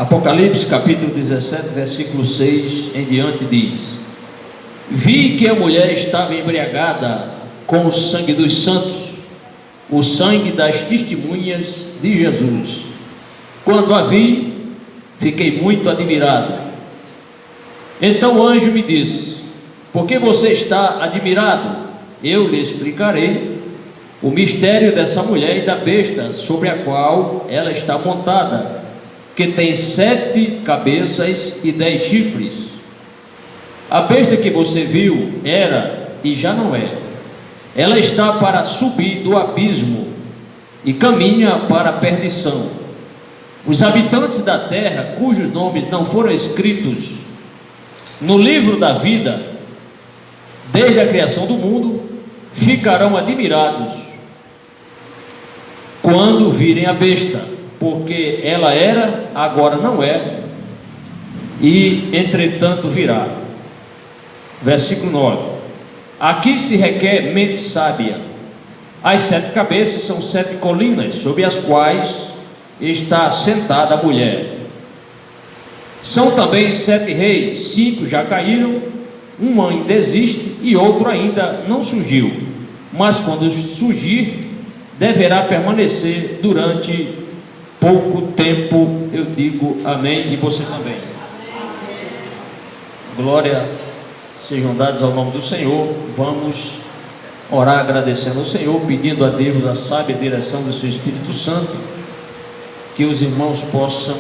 Apocalipse capítulo 17, versículo 6 em diante diz: Vi que a mulher estava embriagada com o sangue dos santos, o sangue das testemunhas de Jesus. Quando a vi, fiquei muito admirado. Então o anjo me disse: por que você está admirado? Eu lhe explicarei o mistério dessa mulher e da besta sobre a qual ela está montada, que tem 7 cabeças e 10 chifres. A besta que você viu era e já não é. Ela está para subir do abismo e caminha para a perdição. Os habitantes da terra, cujos nomes não foram escritos no livro da vida desde a criação do mundo, ficarão admirados quando virem a besta, porque ela era, agora não é, e entretanto virá. Versículo 9: aqui se requer mente sábia. As 7 cabeças são 7 colinas, sobre as quais está sentada a mulher. São também 7 reis, 5 já caíram, um ainda existe e outro ainda não surgiu, mas quando surgir, deverá permanecer durante pouco tempo. Eu digo amém, e você também. Glória sejam dados ao nome do Senhor. Vamos orar agradecendo ao Senhor, pedindo a Deus a sábia direção do seu Espírito Santo, que os irmãos possam,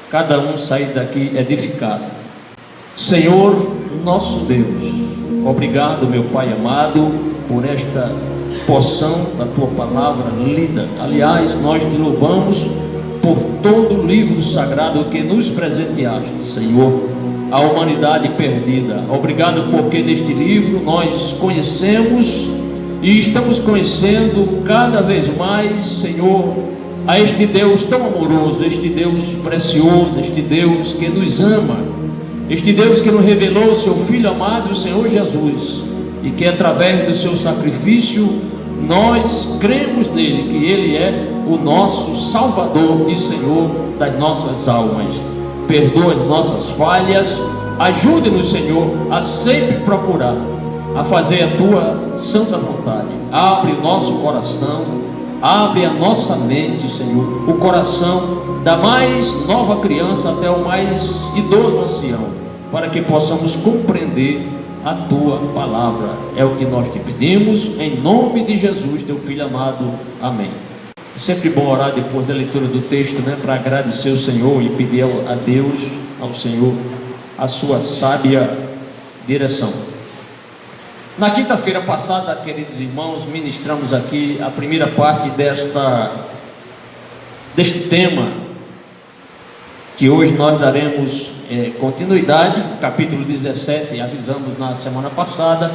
cada um, sair daqui edificado. Senhor nosso Deus, obrigado, meu Pai amado, por esta porção da tua palavra lida. Aliás, nós te louvamos por todo o livro sagrado que nos presenteaste, Senhor, a humanidade perdida. Obrigado porque neste livro nós conhecemos e estamos conhecendo cada vez mais, Senhor, a este Deus tão amoroso, este Deus precioso, este Deus que nos ama, este Deus que nos revelou o seu Filho amado, o Senhor Jesus, e que através do seu sacrifício nós cremos nele, que ele é o nosso Salvador e Senhor das nossas almas. Perdoa as nossas falhas, ajude-nos, Senhor, a sempre procurar a fazer a tua santa vontade. Abre o nosso coração, abre a nossa mente, Senhor, o coração da mais nova criança até o mais idoso ancião, para que possamos compreender a tua palavra. É o que nós te pedimos, em nome de Jesus, teu Filho amado. Amém. É sempre bom orar depois da leitura do texto, né, para agradecer ao Senhor e pedir a Deus, ao Senhor, a sua sábia direção. Na quinta-feira passada, queridos irmãos, ministramos aqui a primeira parte deste tema, que hoje nós daremos continuidade. Capítulo 17, avisamos na semana passada,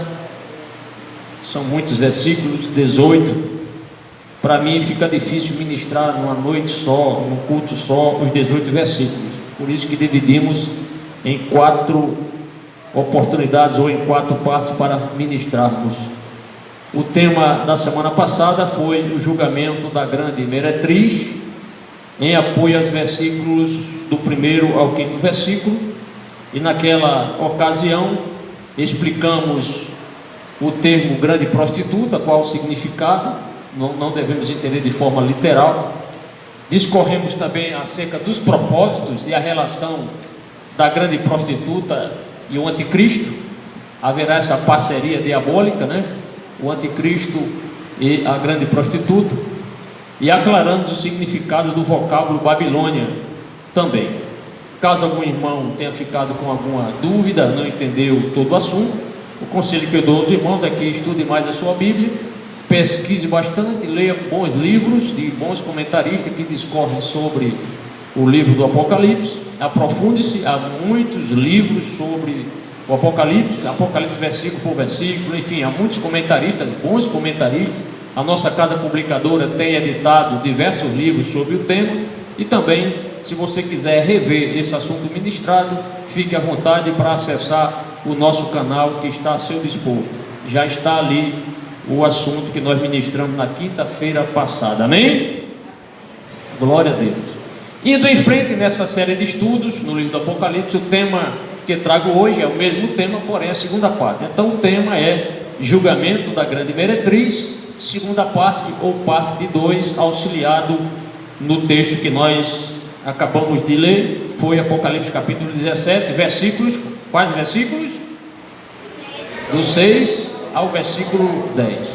são muitos versículos, 18. Para mim fica difícil ministrar numa noite só, num culto só, os 18 versículos. Por isso que dividimos em 4 oportunidades ou em 4 partes para ministrarmos. O tema da semana passada foi o julgamento da grande meretriz, em apoio aos versículos do 1º ao 5º versículo. E naquela ocasião explicamos o termo grande prostituta, qual o significado. Não devemos entender de forma literal. Discorremos também acerca dos propósitos e a relação da grande prostituta e o anticristo. Haverá essa parceria diabólica, né? O anticristo e a grande prostituta. E aclaramos o significado do vocábulo Babilônia também. Caso algum irmão tenha ficado com alguma dúvida, não entendeu todo o assunto, o conselho que eu dou aos irmãos é que estude mais a sua Bíblia, pesquise bastante, leia bons livros de bons comentaristas que discorrem sobre o livro do Apocalipse. Aprofunde-se, há muitos livros sobre o Apocalipse versículo por versículo, enfim, há muitos comentaristas, bons comentaristas. A nossa casa publicadora tem editado diversos livros sobre o tema. E também, se você quiser rever esse assunto ministrado, fique à vontade para acessar o nosso canal que está a seu dispor. Já está ali o assunto que nós ministramos na quinta-feira passada. Amém? Glória a Deus. Indo em frente nessa série de estudos no livro do Apocalipse, o tema que trago hoje é o mesmo tema, porém a segunda parte. Então o tema é julgamento da grande meretriz, segunda parte ou parte 2, auxiliado no texto que nós acabamos de ler, foi Apocalipse capítulo 17, versículos, quais versículos? Do 6 ao versículo 10.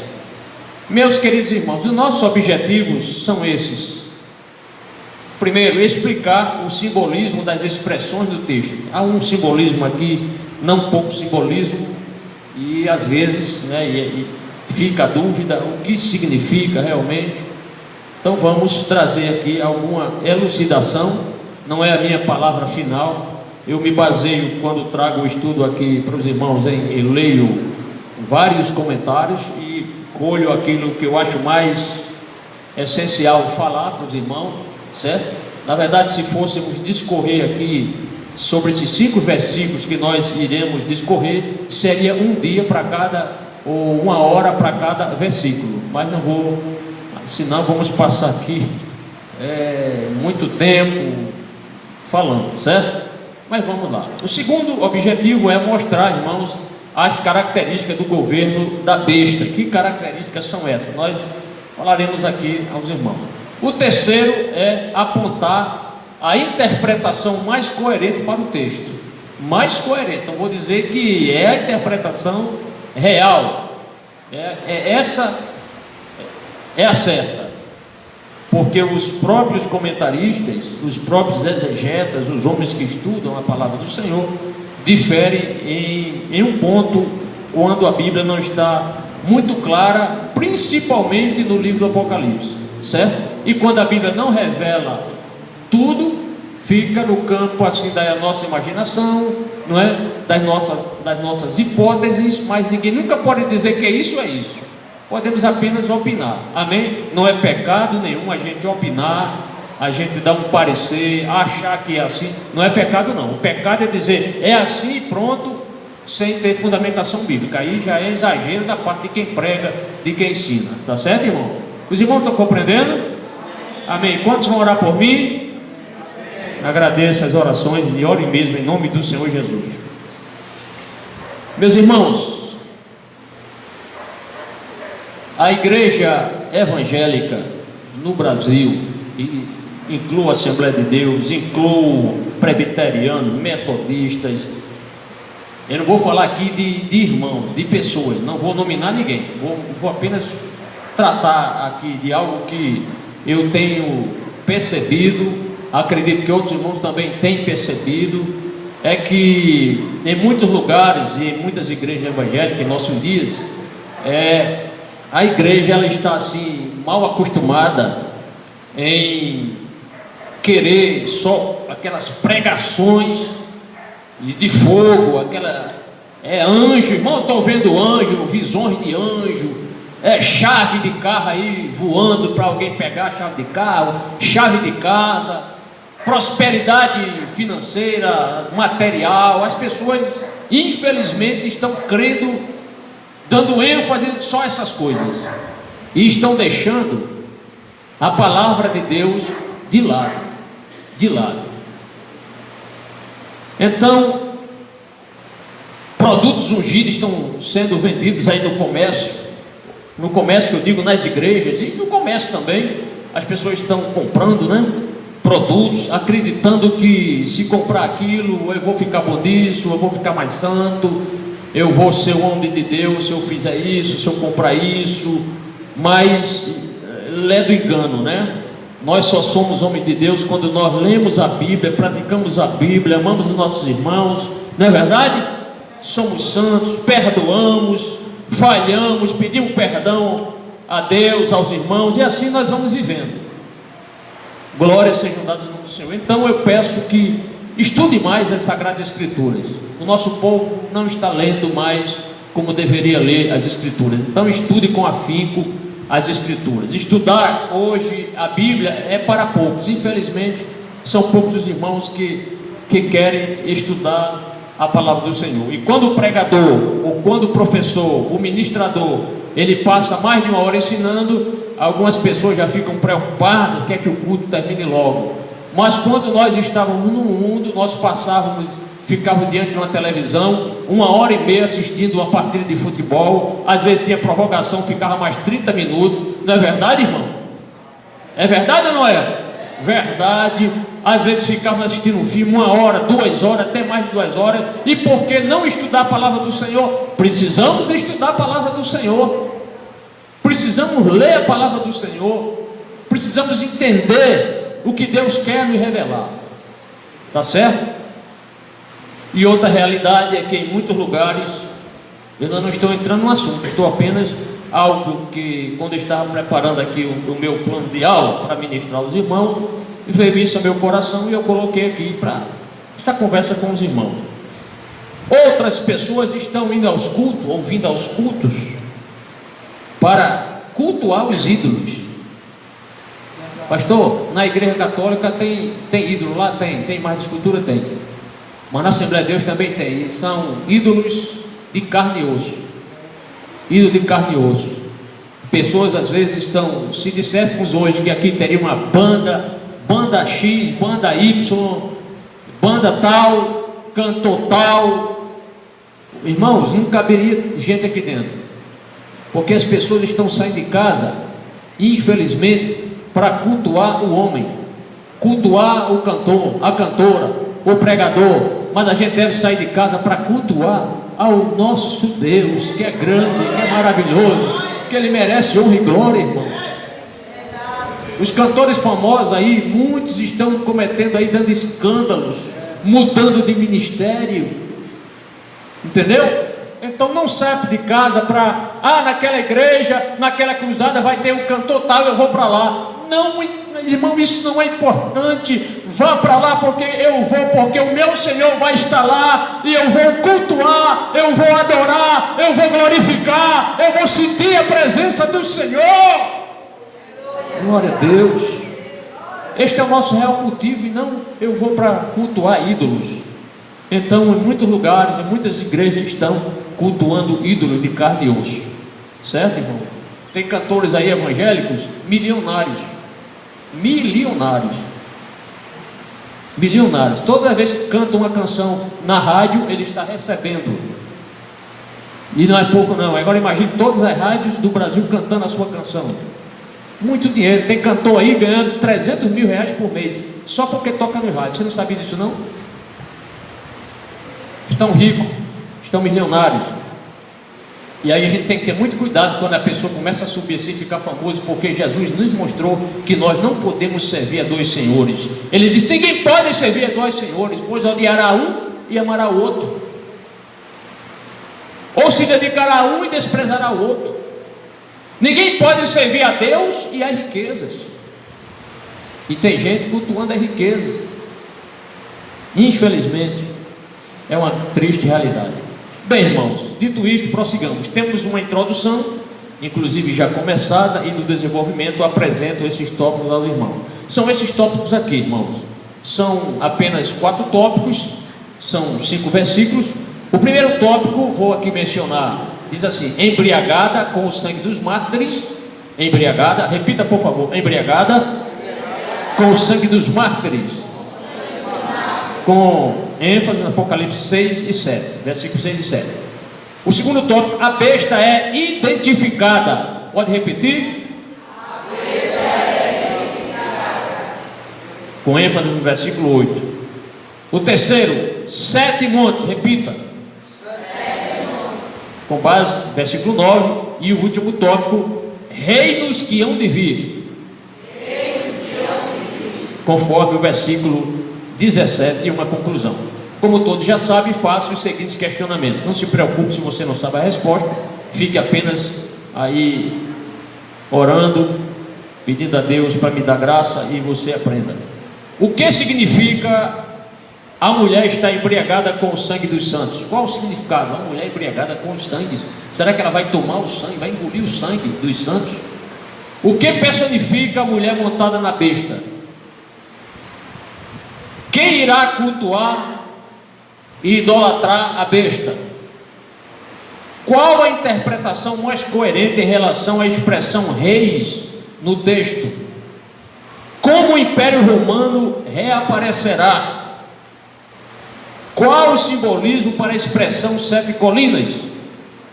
Meus queridos irmãos, os nossos objetivos são esses. Primeiro, explicar o simbolismo das expressões do texto. Há um simbolismo aqui, não pouco simbolismo, e às vezes, e fica a dúvida o que significa realmente. Então vamos trazer aqui alguma elucidação. Não é a minha palavra final. Eu me baseio, quando trago o estudo aqui para os irmãos, eu leio vários comentários e colho aquilo que eu acho mais essencial falar para os irmãos, certo? Na verdade, se fôssemos discorrer aqui sobre esses 5 versículos que nós iremos discorrer, seria um dia para cada, ou 1 hora para cada versículo, mas não vou, senão vamos passar aqui muito tempo falando, certo? Mas vamos lá. O segundo objetivo é mostrar, irmãos, as características do governo da besta. Que características são essas? Nós falaremos aqui aos irmãos. O terceiro é apontar a interpretação mais coerente para o texto. Mais coerente, não vou dizer que é a interpretação real. Essa é a certa. Porque os próprios comentaristas, os próprios exegetas, os homens que estudam a palavra do Senhor, diferem em um ponto quando a Bíblia não está muito clara, principalmente no livro do Apocalipse, certo? E quando a Bíblia não revela tudo, fica no campo assim da nossa imaginação, não é? Das nossas hipóteses, mas ninguém nunca pode dizer que isso é isso. Podemos apenas opinar, amém? Não é pecado nenhum a gente opinar, a gente dar um parecer, achar que é assim. Não é pecado não. O pecado é dizer é assim e pronto, sem ter fundamentação bíblica. Aí já é exagero da parte de quem prega, de quem ensina. Tá certo, irmão? Os irmãos estão compreendendo? Amém. Quantos vão orar por mim? Agradeço as orações e ore mesmo em nome do Senhor Jesus. Meus irmãos, a igreja evangélica no Brasil, e inclua a Assembleia de Deus, inclua presbiterianos, metodistas, eu não vou falar aqui de irmãos, de pessoas, não vou nominar ninguém, vou apenas tratar aqui de algo que eu tenho percebido, acredito que outros irmãos também têm percebido, é que em muitos lugares e em muitas igrejas evangélicas em nossos dias, a igreja ela está assim mal acostumada em querer só aquelas pregações de fogo, anjo, irmão, estou vendo anjo, visões de anjo, chave de carro aí voando para alguém pegar a chave de carro, chave de casa, prosperidade financeira, material. As pessoas infelizmente estão crendo, dando ênfase só a essas coisas, e estão deixando a palavra de Deus de lado. Então, produtos ungidos estão sendo vendidos aí no comércio que eu digo, nas igrejas e no comércio também. As pessoas estão comprando, produtos, acreditando que se comprar aquilo eu vou ficar bom disso, eu vou ficar mais santo, eu vou ser um homem de Deus se eu fizer isso, se eu comprar isso. Mas é do engano, Nós só somos homens de Deus quando nós lemos a Bíblia, praticamos a Bíblia, amamos os nossos irmãos, não é verdade? Somos santos, perdoamos, falhamos, pedimos perdão a Deus, aos irmãos, e assim nós vamos vivendo. Glórias sejam dadas no nome do Senhor. Então eu peço que estude mais as Sagradas Escrituras. O nosso povo não está lendo mais como deveria ler as Escrituras. Então estude com afinco as Escrituras. Estudar hoje a Bíblia é para poucos. Infelizmente são poucos os irmãos que querem estudar a palavra do Senhor. E quando o pregador, ou quando o professor, o ministrador, ele passa mais de 1 hora ensinando, algumas pessoas já ficam preocupadas, quer que o culto termine logo. Mas quando nós estávamos no mundo, nós ficávamos diante de uma televisão, 1h30 assistindo uma partida de futebol, às vezes tinha prorrogação, ficava mais 30 minutos, não é verdade, irmão? É verdade ou não é? Verdade. Às vezes ficávamos assistindo um filme 1 hora, 2 horas, até mais de 2 horas. E por que não estudar a palavra do Senhor? Precisamos estudar a palavra do Senhor, precisamos ler a palavra do Senhor, precisamos entender o que Deus quer nos revelar, tá certo? E outra realidade é que em muitos lugares, eu não estou entrando no assunto, estou apenas algo que, quando eu estava preparando aqui o meu plano de aula para ministrar aos irmãos, veio isso ao meu coração e eu coloquei aqui para esta conversa com os irmãos. Outras pessoas estão indo aos cultos, ouvindo aos cultos, para cultuar os ídolos. Pastor, na igreja católica tem ídolo lá? Tem mais de escultura? Tem. Mas na Assembleia de Deus também tem. E são ídolos de carne e osso. Ídolo de carne e osso. Pessoas às vezes estão, se disséssemos hoje que aqui teria uma banda X, banda Y, banda tal, cantor tal, irmãos, não caberia gente aqui dentro, porque as pessoas estão saindo de casa, infelizmente, para cultuar o homem, cultuar o cantor, a cantora, o pregador. Mas a gente deve sair de casa para cultuar ao nosso Deus, que é grande, que é maravilhoso, que Ele merece honra e glória, irmãos. Os cantores famosos aí, muitos estão cometendo aí, dando escândalos, mudando de ministério, entendeu? Então não saia de casa para, naquela igreja, naquela cruzada vai ter um cantor tal, eu vou para lá. Não, irmão, isso não é importante. Vá para lá, porque eu vou, porque o meu Senhor vai estar lá, e eu vou cultuar, eu vou adorar, eu vou glorificar, eu vou sentir a presença do Senhor. Glória a Deus. Este é o nosso real motivo, e não eu vou para cultuar ídolos. Então, em muitos lugares, em muitas igrejas estão cultuando ídolos de carne e osso, certo, irmãos? Tem cantores aí evangélicos milionários, toda vez que canta uma canção na rádio, ele está recebendo, e não é pouco não. Agora imagine todas as rádios do Brasil cantando a sua canção, muito dinheiro. Tem cantor aí ganhando 300 mil reais por mês, só porque toca no rádio. Você não sabia disso não? Estão ricos, estão milionários. E aí a gente tem que ter muito cuidado quando a pessoa começa a subir assim e ficar famoso, porque Jesus nos mostrou que nós não podemos servir a dois senhores. Ele disse: ninguém pode servir a dois senhores, pois odiará um e amará o outro, ou se dedicará a um e desprezará o outro. Ninguém pode servir a Deus e às riquezas. E tem gente cultuando as riquezas, infelizmente. É uma triste realidade. Bem, irmãos, dito isto, prossigamos. Temos uma introdução, inclusive já começada, e no desenvolvimento apresento esses tópicos aos irmãos. São esses tópicos aqui, irmãos. São apenas 4 tópicos, são 5 versículos. O primeiro tópico, vou aqui mencionar, diz assim: embriagada com o sangue dos mártires. Embriagada, repita por favor: embriagada com o sangue dos mártires. Com ênfase no Apocalipse 6 e 7, versículos 6 e 7. O segundo tópico: a besta é identificada. Pode repetir? A besta é identificada. Com ênfase no versículo 8. O terceiro: 7 montes. Repita. 7 montes. Com base no versículo 9. E o último tópico: reinos que hão de vir. Reinos que hão de vir. Conforme o versículo 17 e uma conclusão. Como todos já sabem, faço os seguintes questionamentos. Não se preocupe se você não sabe a resposta. Fique apenas aí orando, pedindo a Deus para me dar graça e você aprenda. O que significa a mulher estar embriagada com o sangue dos santos? Qual o significado? A mulher embriagada com os sangues. Será que ela vai tomar o sangue, vai engolir o sangue dos santos? O que personifica a mulher montada na besta? Quem irá cultuar e idolatrar a besta? Qual a interpretação mais coerente em relação à expressão reis no texto? Como o Império Romano reaparecerá? Qual o simbolismo para a expressão 7 colinas?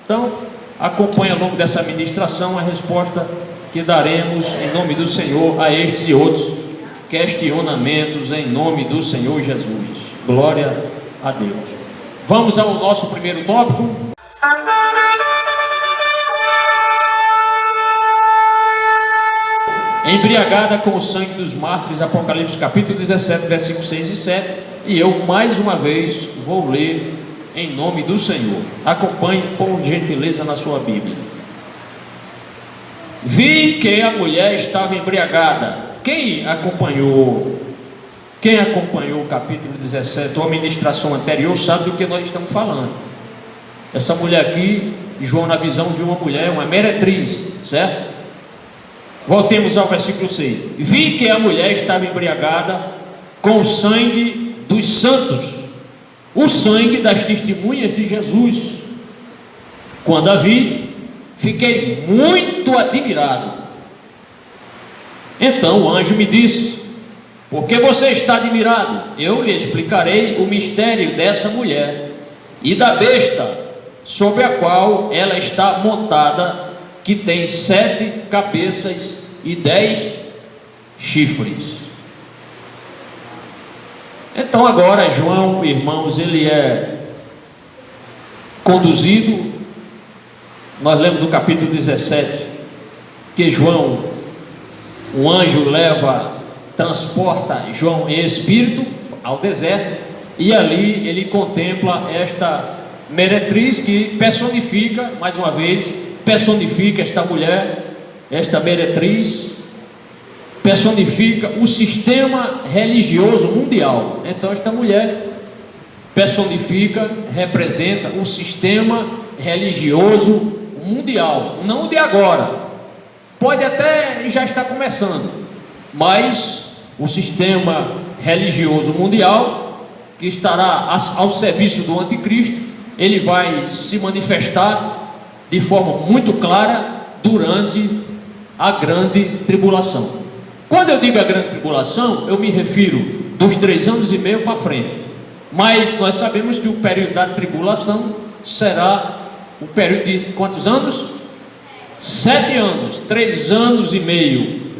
Então, acompanhe ao longo dessa ministração a resposta que daremos em nome do Senhor a estes e outros questionamentos em nome do Senhor Jesus. Glória a Deus. Vamos ao nosso primeiro tópico. Embriagada com o sangue dos mártires, Apocalipse capítulo 17, versículos 6 e 7. E eu mais uma vez vou ler em nome do Senhor. Acompanhe por gentileza na sua Bíblia. Vi que a mulher estava embriagada. Quem acompanhou o capítulo 17, ou a ministração anterior, sabe do que nós estamos falando. Essa mulher aqui, João na visão viu uma mulher, uma meretriz, certo? Voltemos ao versículo 6. Vi que a mulher estava embriagada com o sangue dos santos, o sangue das testemunhas de Jesus. Quando a vi, fiquei muito admirado. Então o anjo me disse: por que você está admirado? Eu lhe explicarei o mistério dessa mulher e da besta sobre a qual ela está montada, que tem 7 cabeças e 10 chifres. Então agora João, irmãos, ele é conduzido. Nós lemos do capítulo 17 que João, um anjo transporta João em espírito ao deserto, e ali ele contempla esta meretriz que personifica, mais uma vez, personifica esta mulher, esta meretriz, personifica o sistema religioso mundial. Então esta mulher personifica, representa o sistema religioso mundial, não o de agora, pode até já estar começando, mas o sistema religioso mundial, que estará ao serviço do anticristo, ele vai se manifestar de forma muito clara durante a grande tribulação. Quando eu digo a grande tribulação, eu me refiro dos 3 anos e meio para frente, mas nós sabemos que o período da tribulação será o período de quantos anos? 7 anos, 3 anos e meio,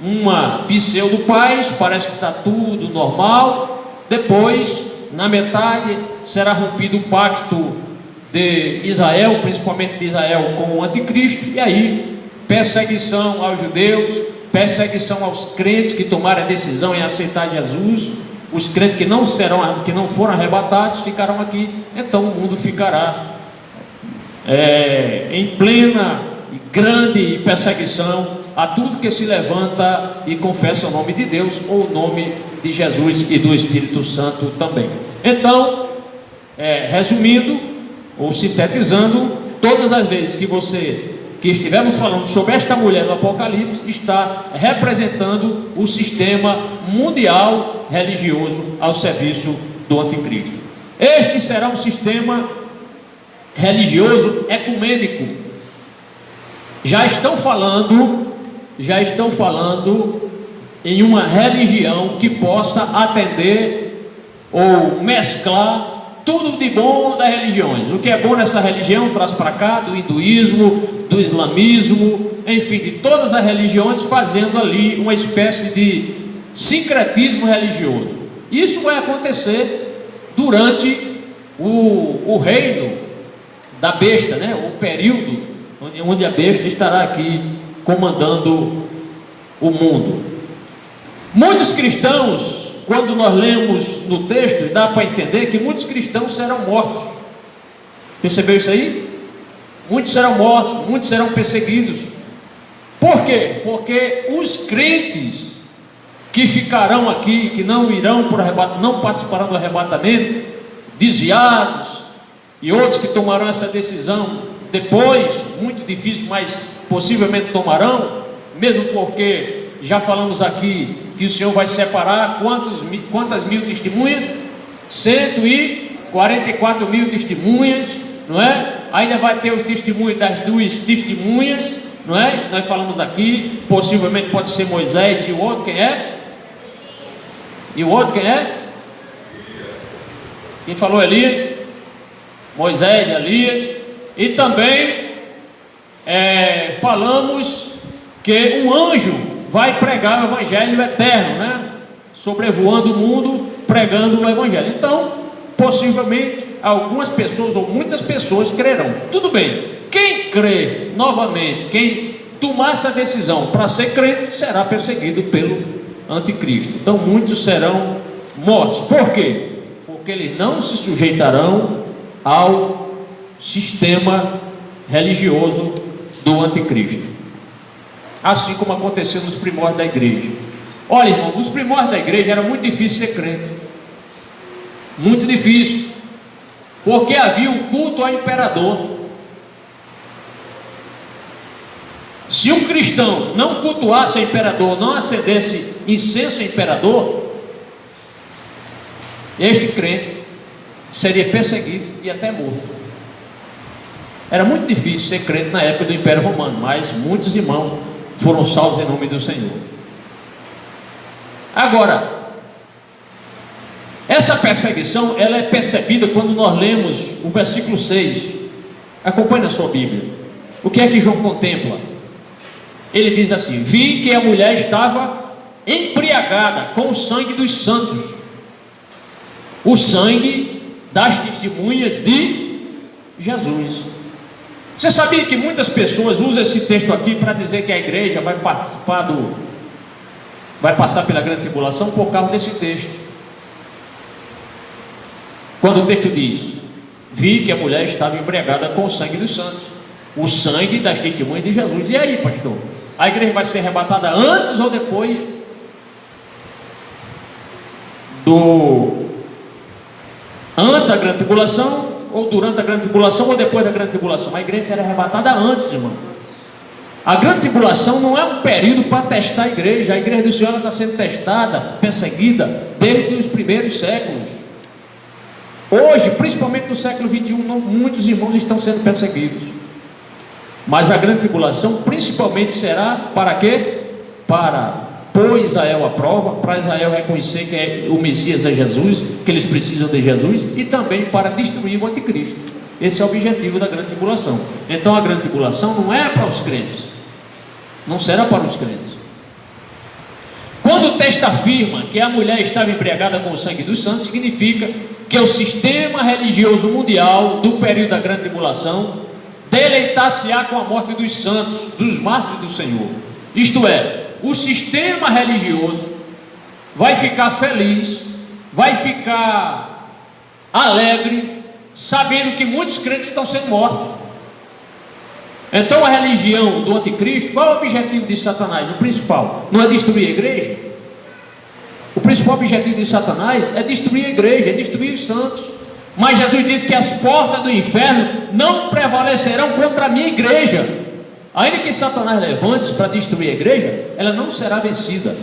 uma pseudo-paz, parece que está tudo normal. Depois, na metade, será rompido o pacto de Israel, principalmente de Israel com o anticristo, e aí perseguição aos judeus, perseguição aos crentes que tomaram a decisão em aceitar Jesus. Os crentes que não foram arrebatados ficarão aqui. Então o mundo ficará em plena e grande perseguição a tudo que se levanta e confessa o nome de Deus, ou o nome de Jesus e do Espírito Santo também. Então, resumindo ou sintetizando, todas as vezes que estivermos falando sobre esta mulher do Apocalipse, está representando o sistema mundial religioso ao serviço do anticristo. Este será um sistema religioso ecumênico. Já estão falando em uma religião que possa atender ou mesclar tudo de bom das religiões. O que é bom nessa religião traz para cá, do hinduísmo, do islamismo, enfim, de todas as religiões, fazendo ali uma espécie de sincretismo religioso. Isso vai acontecer durante o reino da besta, né? O período onde a besta estará aqui comandando o mundo. Muitos cristãos, quando nós lemos no texto, dá para entender que muitos cristãos serão mortos. Percebeu isso aí? Muitos serão mortos, muitos serão perseguidos. Por quê? Porque os crentes que ficarão aqui, que não irão para o arrebatamento, não participarão do arrebatamento, desviados, e outros que tomarão essa decisão depois, muito difícil, mas possivelmente tomarão, mesmo porque já falamos aqui que o Senhor vai separar quantas mil testemunhas? 144 mil testemunhas, não é? Ainda vai ter o testemunho das 2 testemunhas, não é? Nós falamos aqui, possivelmente pode ser Moisés e o outro, quem é? E o outro quem é? Quem falou? Elias? Moisés, Elias. E também falamos que um anjo vai pregar o evangelho eterno, né? Sobrevoando o mundo, pregando o evangelho. Então, possivelmente, algumas pessoas ou muitas pessoas crerão. Tudo bem. Quem crê, novamente, quem tomar essa decisão para ser crente, será perseguido pelo anticristo. Então, muitos serão mortos. Por quê? Porque eles não se sujeitarão ao sistema religioso do anticristo, assim como aconteceu nos primórdios da igreja. Olha, irmão, nos primórdios da igreja era muito difícil ser crente, muito difícil, porque havia um culto ao imperador. Se um cristão não cultuasse ao imperador, não acendesse incenso ao imperador, este crente seria perseguido e até morto. Era muito difícil ser crente na época do Império Romano, mas muitos irmãos foram salvos em nome do Senhor. Agora, essa perseguição, ela é percebida quando nós lemos o versículo 6. Acompanhe na sua Bíblia. O que é que João contempla? Ele diz assim: vi que a mulher estava embriagada com o sangue dos santos, o sangue das testemunhas de Jesus. Você sabia que muitas pessoas usam esse texto aqui para dizer que a igreja vai passar pela grande tribulação por causa desse texto? Quando o texto diz: vi que a mulher estava embriagada com o sangue dos santos, o sangue das testemunhas de Jesus. E aí, pastor? A igreja vai ser arrebatada antes ou depois antes da grande tribulação, ou durante a grande tribulação, ou depois da grande tribulação? A igreja será arrebatada antes, irmão. A grande tribulação não é um período para testar a igreja. A igreja do Senhor está sendo testada, perseguida desde os primeiros séculos. Hoje, principalmente no século 21, muitos irmãos estão sendo perseguidos. Mas a grande tribulação principalmente será para quê? Para pôr Israel à prova, para Israel reconhecer que o Messias é Jesus, que eles precisam de Jesus, e também para destruir o anticristo. Esse é o objetivo da grande tribulação. Então a grande tribulação não é para os crentes, não será para os crentes. Quando o texto afirma que a mulher estava embriagada com o sangue dos santos, significa que o sistema religioso mundial do período da grande tribulação deleitar-se-á com a morte dos santos, dos mártires do Senhor. Isto é, o sistema religioso vai ficar feliz, vai ficar alegre, sabendo que muitos crentes estão sendo mortos. Então a religião do anticristo, qual é o objetivo de Satanás? O principal não é destruir a igreja. O principal objetivo de Satanás é destruir a igreja, é destruir os santos. Mas Jesus disse que as portas do inferno não prevalecerão contra a minha igreja. Ainda que Satanás levante-se para destruir a igreja, ela não será vencida,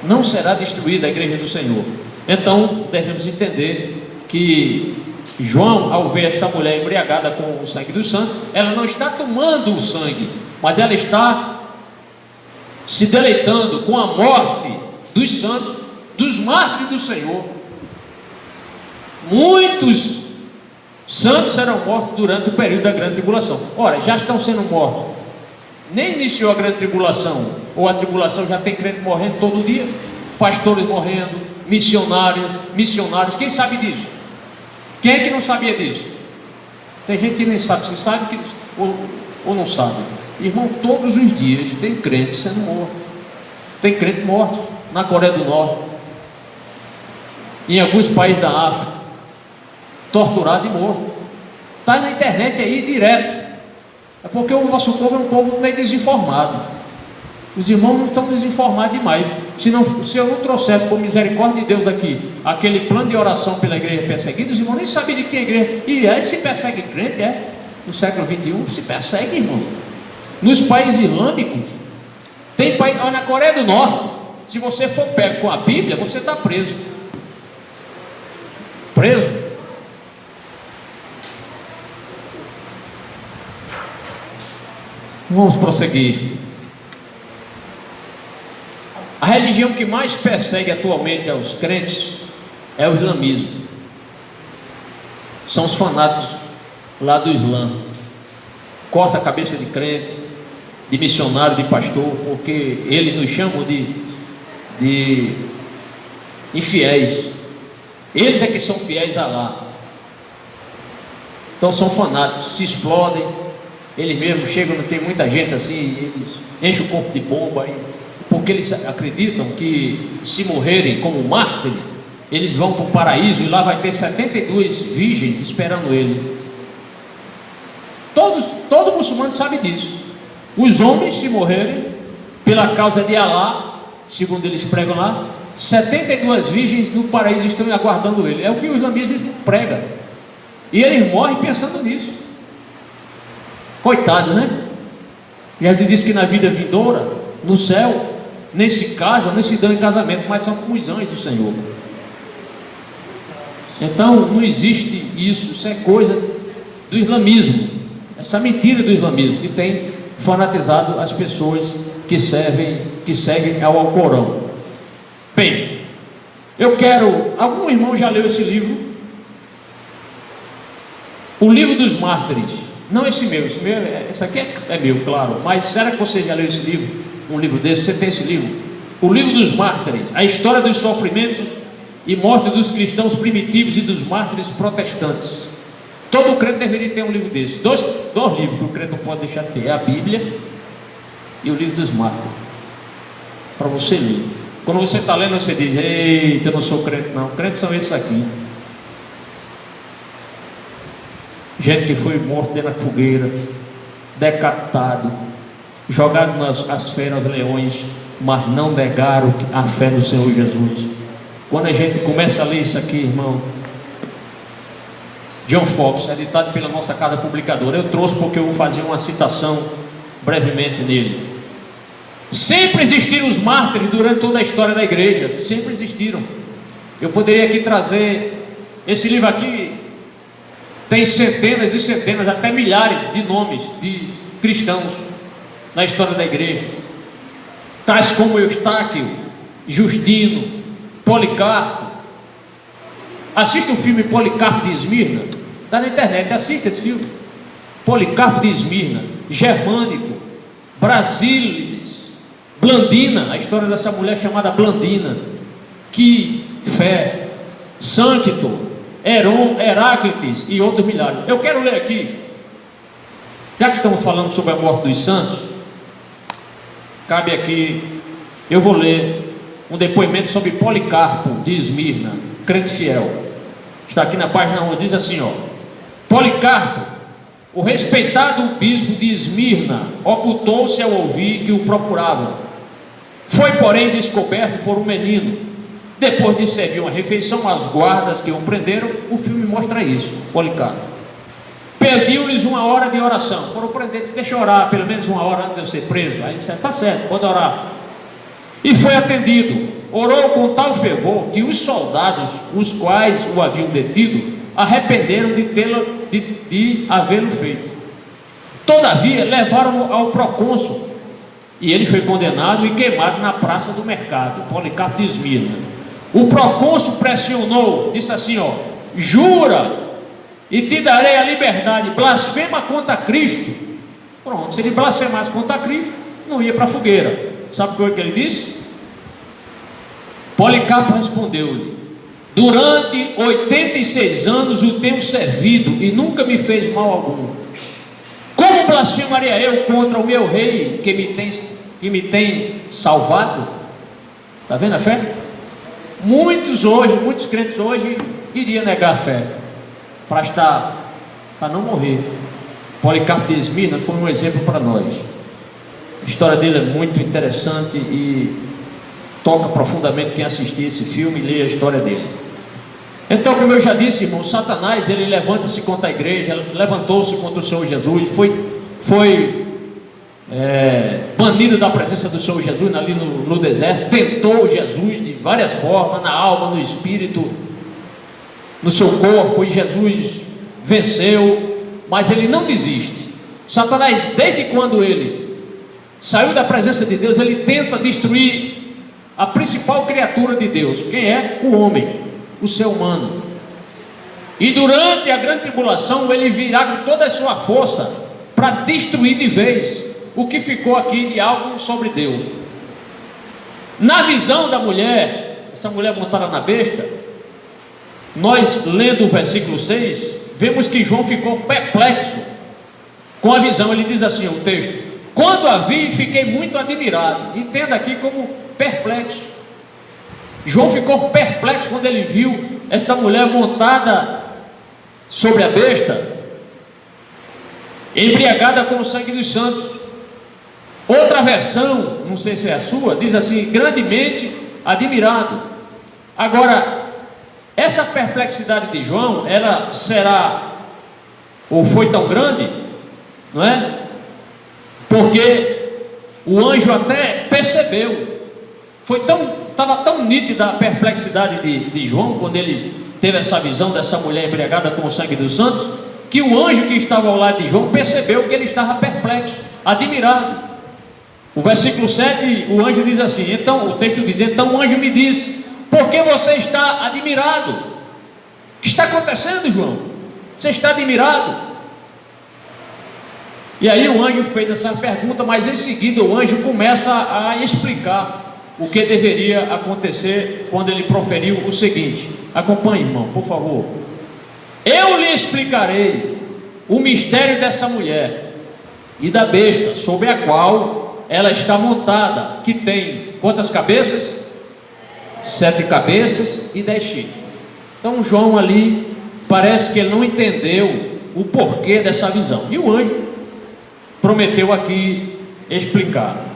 não será destruída a igreja do Senhor. Então devemos entender que João, ao ver esta mulher embriagada com o sangue do santo, ela não está tomando o sangue, mas ela está se deleitando com a morte dos santos, dos mártires do Senhor. Muitos santos serão mortos durante o período da grande tribulação. Ora, já estão sendo mortos. Nem iniciou a grande tribulação, ou a tribulação já tem crente morrendo todo dia, pastores morrendo, missionários. Quem sabe disso? Quem é que não sabia disso? Tem gente que nem sabe, se sabe ou não sabe. Irmão, todos os dias tem crente sendo morto. Tem crente morto na Coreia do Norte, em alguns países da África, torturado e morto. Está na internet aí direto. É porque o nosso povo é um povo meio desinformado. Os irmãos não estão desinformados demais. Se eu não trouxesse, por misericórdia de Deus aqui, aquele plano de oração pela igreja perseguida, os irmãos nem sabiam de que a igreja. E aí se persegue crente, no século 21 se persegue, irmão. Nos países islâmicos, tem país, olha, na Coreia do Norte, se você for pego com a Bíblia, você está preso. Vamos prosseguir. A religião que mais persegue atualmente aos crentes é o islamismo. São os fanáticos lá do Islã. Corta a cabeça de crente, de missionário, de pastor, porque eles nos chamam de infiéis. Eles é que são fiéis a Allah. Então são fanáticos, se explodem. Eles mesmos chegam, não tem muita gente assim, eles enchem o corpo de bomba, porque eles acreditam que se morrerem como mártires, eles vão para o paraíso e lá vai ter 72 virgens esperando eles. Todo muçulmano sabe disso. Os homens, se morrerem pela causa de Allah, segundo eles pregam lá, 72 virgens no paraíso estão aguardando ele. É o que o islamismo prega. E eles morrem pensando nisso. Coitado, né? Jesus disse que na vida vindoura, no céu, nem se casam, nem se dão em casamento, mas são como os anjos do Senhor. Então não existe isso. Isso é coisa do islamismo. Essa mentira do islamismo que tem fanatizado as pessoas que seguem ao Alcorão. Bem, algum irmão já leu esse livro? O Livro dos Mártires. Não esse aqui é meu, claro. Mas será que você já leu esse livro? Um livro desse? Você tem esse livro? O Livro dos Mártires, a história dos sofrimentos e morte dos cristãos primitivos e dos mártires protestantes. Todo crente deveria ter um livro desse. Dois livros que o crente não pode deixar de ter: é a Bíblia e o Livro dos Mártires, para você ler. Quando você está lendo, você diz: eita, eu não sou crente não. Crentes são esses aqui. Gente que foi morto dentro da fogueira, decapitado, jogado nas feras, leões, mas não negaram a fé no Senhor Jesus. Quando a gente começa a ler isso aqui, irmão, John Fox, editado pela nossa casa publicadora, eu trouxe porque eu vou fazer uma citação brevemente nele. Sempre existiram os mártires durante toda a história da igreja, sempre existiram. Eu poderia aqui trazer, esse livro aqui tem centenas e centenas, até milhares de nomes de cristãos na história da igreja, tais como Eustáquio, Justino, Policarpo. Assista o filme Policarpo de Esmirna, está na internet, assista esse filme. Policarpo de Esmirna, Germânico, Brasílides, Blandina, a história dessa mulher chamada Blandina. Que fé! Sancto, Heron, Heráclides e outros milhares. Eu quero ler aqui, já que estamos falando sobre a morte dos santos, cabe aqui, eu vou ler um depoimento sobre Policarpo de Esmirna, crente fiel. Está aqui na página 1, diz assim, ó: Policarpo, o respeitado bispo de Esmirna, ocultou-se ao ouvir que o procuravam. Foi, porém, descoberto por um menino. Depois de servir uma refeição às guardas que o prenderam, o filme mostra isso. Policarpo pediu-lhes uma hora de oração. Foram prender, disse: deixa eu orar pelo menos uma hora antes de eu ser preso. Aí disse: está certo, pode orar. E foi atendido. Orou com tal fervor que os soldados, os quais o haviam detido, arrependeram de havê-lo feito. Todavia levaram-no ao procônsul, e ele foi condenado e queimado na praça do mercado. Policarpo de Esmirna. O procônsul pressionou, disse assim, ó: jura e te darei a liberdade, blasfema contra Cristo. Pronto, se ele blasfemasse contra Cristo, não ia para a fogueira. Sabe o que ele disse? Policarpo respondeu-lhe: durante 86 anos o tenho servido e nunca me fez mal algum. Como blasfemaria eu contra o meu rei que me tem salvado? Está vendo a fé? Muitos crentes hoje iriam negar a fé para não morrer. Policarpo de Esmirna foi um exemplo para nós. A história dele é muito interessante e toca profundamente quem assistir esse filme e lê a história dele. Então, como eu já disse, irmão, Satanás, ele levanta-se contra a igreja, levantou-se contra o Senhor Jesus, foi banido da presença do Senhor Jesus ali no deserto, tentou Jesus de várias formas, na alma, no espírito, no seu corpo, e Jesus venceu, mas ele não desiste. Satanás, desde quando ele saiu da presença de Deus, ele tenta destruir a principal criatura de Deus. Quem é? O homem, o ser humano. E durante a grande tribulação ele virá com toda a sua força para destruir de vez o que ficou aqui de algo sobre Deus. Na visão da mulher, essa mulher montada na besta, nós lendo o versículo 6, vemos que João ficou perplexo com a visão. Ele diz assim, o texto: quando a vi, fiquei muito admirado. Entenda aqui como perplexo. João ficou perplexo quando ele viu esta mulher montada sobre a besta, embriagada com o sangue dos santos. Outra versão, não sei se é a sua, diz assim: grandemente admirado. Agora, essa perplexidade de João, ela será, ou foi tão grande, não é? Porque o anjo até percebeu, estava tão nítida a perplexidade de João, quando ele teve essa visão dessa mulher embriagada com o sangue dos santos, que o anjo que estava ao lado de João percebeu que ele estava perplexo, admirado. O versículo 7, o anjo diz assim, então, o texto diz: então o anjo me disse: por que você está admirado? O que está acontecendo, João? Você está admirado? E aí o anjo fez essa pergunta, mas em seguida o anjo começa a explicar o que deveria acontecer quando ele proferiu o seguinte. Acompanhe, irmão, por favor. Eu lhe explicarei o mistério dessa mulher e da besta sobre a qual ela está montada, que tem quantas cabeças? 7 cabeças e 10 chifres. Então João ali, parece que ele não entendeu o porquê dessa visão, e o anjo prometeu aqui explicar.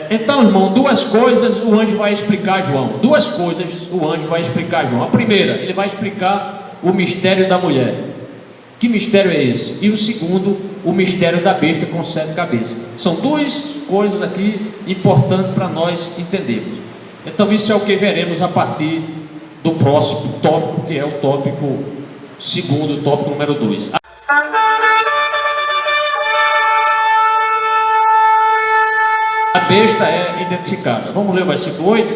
Então, irmão, duas coisas o anjo vai explicar a João. Duas coisas o anjo vai explicar a João. A primeira, ele vai explicar o mistério da mulher. Que mistério é esse? E o segundo, o mistério da besta com 7 cabeças. São duas coisas aqui importantes para nós entendermos. Então isso é o que veremos a partir do próximo tópico, que é o tópico segundo, o tópico número 2. A besta é identificada. Vamos ler o versículo 8?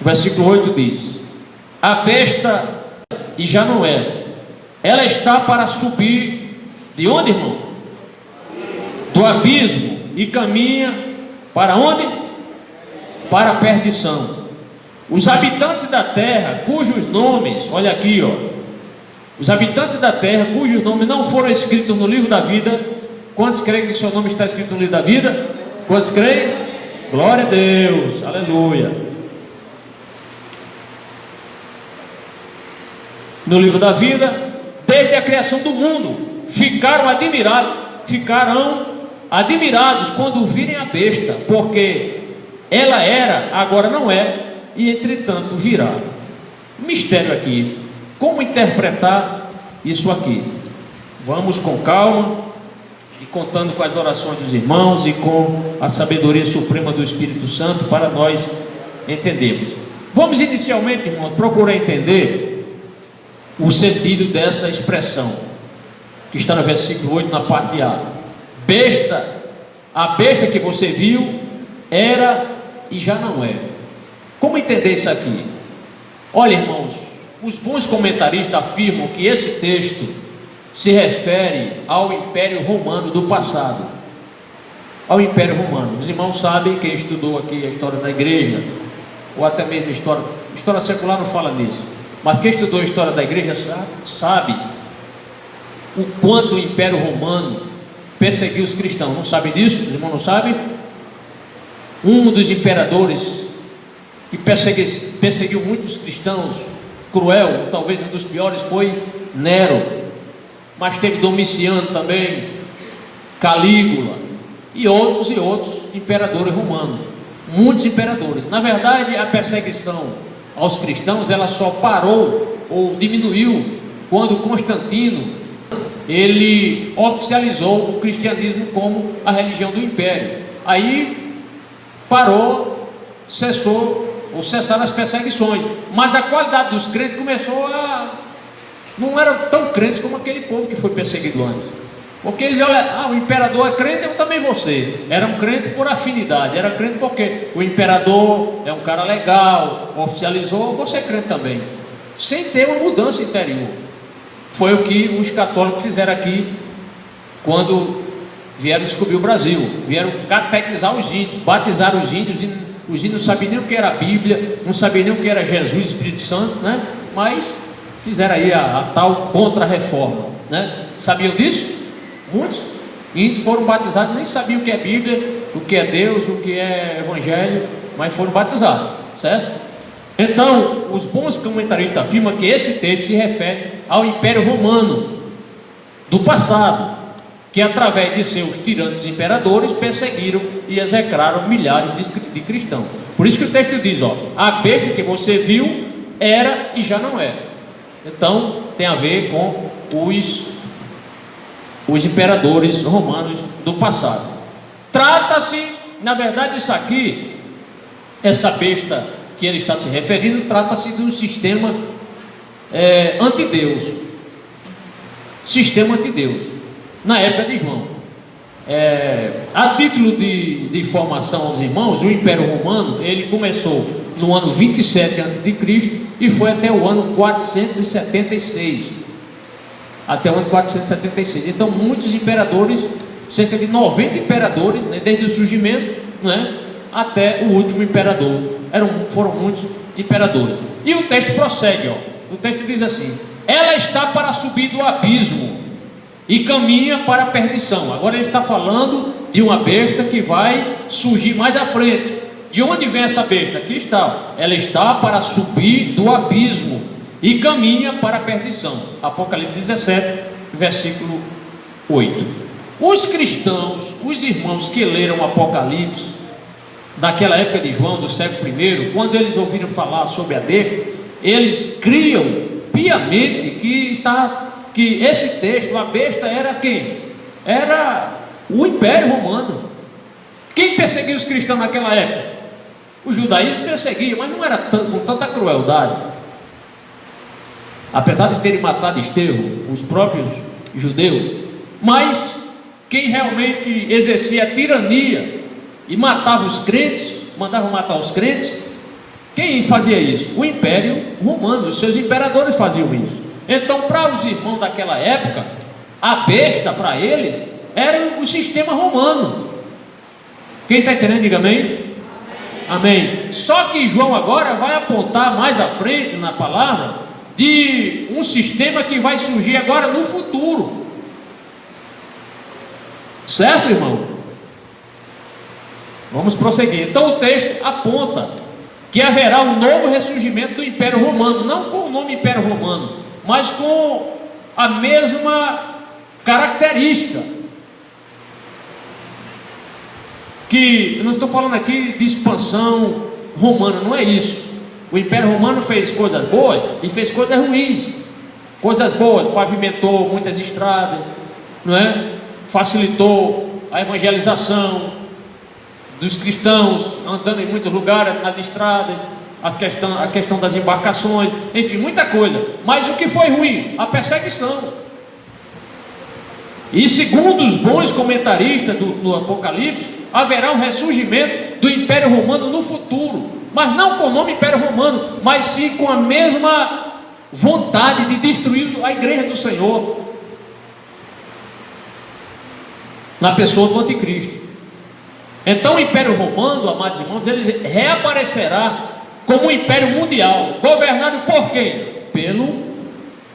O versículo 8 diz: a besta, e já não é, ela está para subir de onde, irmão? Do abismo, e caminha para onde? Para a perdição. Os habitantes da terra, cujos nomes, olha aqui, ó, os habitantes da terra, cujos nomes não foram escritos no livro da vida. Quantos creem que seu nome está escrito no livro da vida? Quantos creem? Glória a Deus, aleluia. No livro da vida, desde a criação do mundo, ficarão admirados quando virem a besta, porque ela era, agora não é, e entretanto virá. Mistério aqui, como interpretar isso aqui? Vamos com calma, e contando com as orações dos irmãos e com a sabedoria suprema do Espírito Santo para nós entendermos. Vamos inicialmente, irmãos, procurar entender o sentido dessa expressão que está no versículo 8, na parte A. Besta, a besta que você viu era e já não é. Como entender isso aqui? Olha, irmãos, os bons comentaristas afirmam que esse texto se refere ao Império Romano do passado, ao Império Romano. Os irmãos sabem, quem estudou aqui a história da igreja, ou até mesmo história secular não fala nisso, mas quem estudou a história da igreja sabe o quanto o Império Romano perseguiu os cristãos. Não sabe disso? Os irmãos não sabem? Um dos imperadores que perseguiu muitos cristãos, cruel, talvez um dos piores, foi Nero. Mas teve Domiciano também, Calígula e outros imperadores romanos, muitos imperadores. Na verdade, a perseguição aos cristãos, ela só parou ou diminuiu quando Constantino, ele oficializou o cristianismo como a religião do império. Aí parou, cessaram as perseguições, mas a qualidade dos crentes começou a... não eram tão crentes como aquele povo que foi perseguido antes. Porque eles olham, o imperador é crente, eu também vou ser. Era um crente por afinidade, era crente porque o imperador é um cara legal, oficializou, você é crente também. Sem ter uma mudança interior. Foi o que os católicos fizeram aqui quando vieram descobrir o Brasil. Vieram catequizar os índios, batizar os índios. Os índios não sabiam nem o que era a Bíblia, não sabiam nem o que era Jesus, Espírito Santo, né? Mas fizeram aí a tal contra-reforma, né? Sabiam disso? Muitos índios foram batizados, nem sabiam o que é Bíblia, o que é Deus, o que é Evangelho, mas foram batizados, certo? Então, os bons comentaristas afirmam que esse texto se refere ao Império Romano do passado, que através de seus tirantes imperadores perseguiram e execraram milhares de cristãos. Por isso que o texto diz, a besta que você viu era e já não é. Então tem a ver com os imperadores romanos do passado. Trata-se, na verdade, isso aqui, essa besta que ele está se referindo, trata-se de um sistema antideus. Sistema antideus, na época de João. A título de informação aos irmãos, o Império Romano, ele começou no ano 27 a.C. e foi até o ano 476. Até o ano 476. Então, muitos imperadores, cerca de 90 imperadores, né, desde o surgimento, né, até o último imperador. Foram muitos imperadores. E o texto prossegue, o texto diz assim: ela está para subir do abismo e caminha para a perdição. Agora ele está falando de uma besta que vai surgir mais à frente. De onde vem essa besta? Aqui está. Ela está para subir do abismo e caminha para a perdição. Apocalipse 17, versículo 8. Os cristãos, os irmãos que leram o Apocalipse daquela época de João, do século I, quando eles ouviram falar sobre a besta, eles criam piamente que esse texto, a besta, era quem? Era o Império Romano. Quem perseguia os cristãos naquela época? O judaísmo perseguia, mas não era com tanta crueldade. Apesar de terem matado Estevão, os próprios judeus, mas quem realmente exercia a tirania e matava os crentes, mandava matar os crentes, quem fazia isso? O Império Romano, os seus imperadores faziam isso. Então, para os irmãos daquela época, a besta para eles era o sistema romano. Quem está entendendo, diga amém? Amém. Só que João agora vai apontar mais à frente na palavra de um sistema que vai surgir agora no futuro. Certo, irmão? Vamos prosseguir. Então o texto aponta que haverá um novo ressurgimento do Império Romano, não com o nome Império Romano, mas com a mesma característica. Que eu não estou falando aqui de expansão romana, não é isso. O Império Romano fez coisas boas e fez coisas ruins. Coisas boas, pavimentou muitas estradas, não é? Facilitou a evangelização dos cristãos, andando em muitos lugares nas estradas, a questão das embarcações, enfim, muita coisa. Mas o que foi ruim? A perseguição. E segundo os bons comentaristas do Apocalipse, haverá um ressurgimento do Império Romano no futuro, mas não com o nome Império Romano, mas sim com a mesma vontade de destruir a igreja do Senhor, na pessoa do anticristo. Então o Império Romano, amados irmãos, ele reaparecerá como um império mundial, governado por quem? Pelo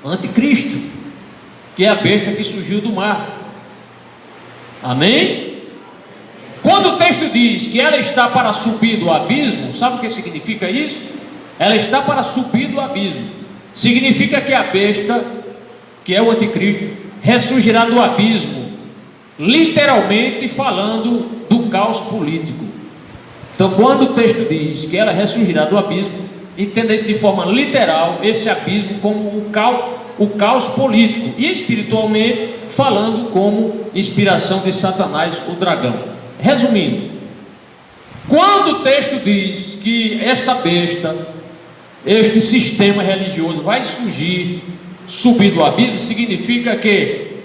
anticristo, que é a besta que surgiu do mar. Amém? Quando o texto diz que ela está para subir do abismo, sabe o que significa isso? Ela está para subir do abismo. Significa que a besta, que é o anticristo, ressurgirá do abismo, literalmente falando do caos político. Então, quando o texto diz que ela ressurgirá do abismo, entenda isso de forma literal, esse abismo como o caos político, e espiritualmente falando como inspiração de Satanás, o dragão. Resumindo, quando o texto diz que essa besta, este sistema religioso vai subir do abismo, significa que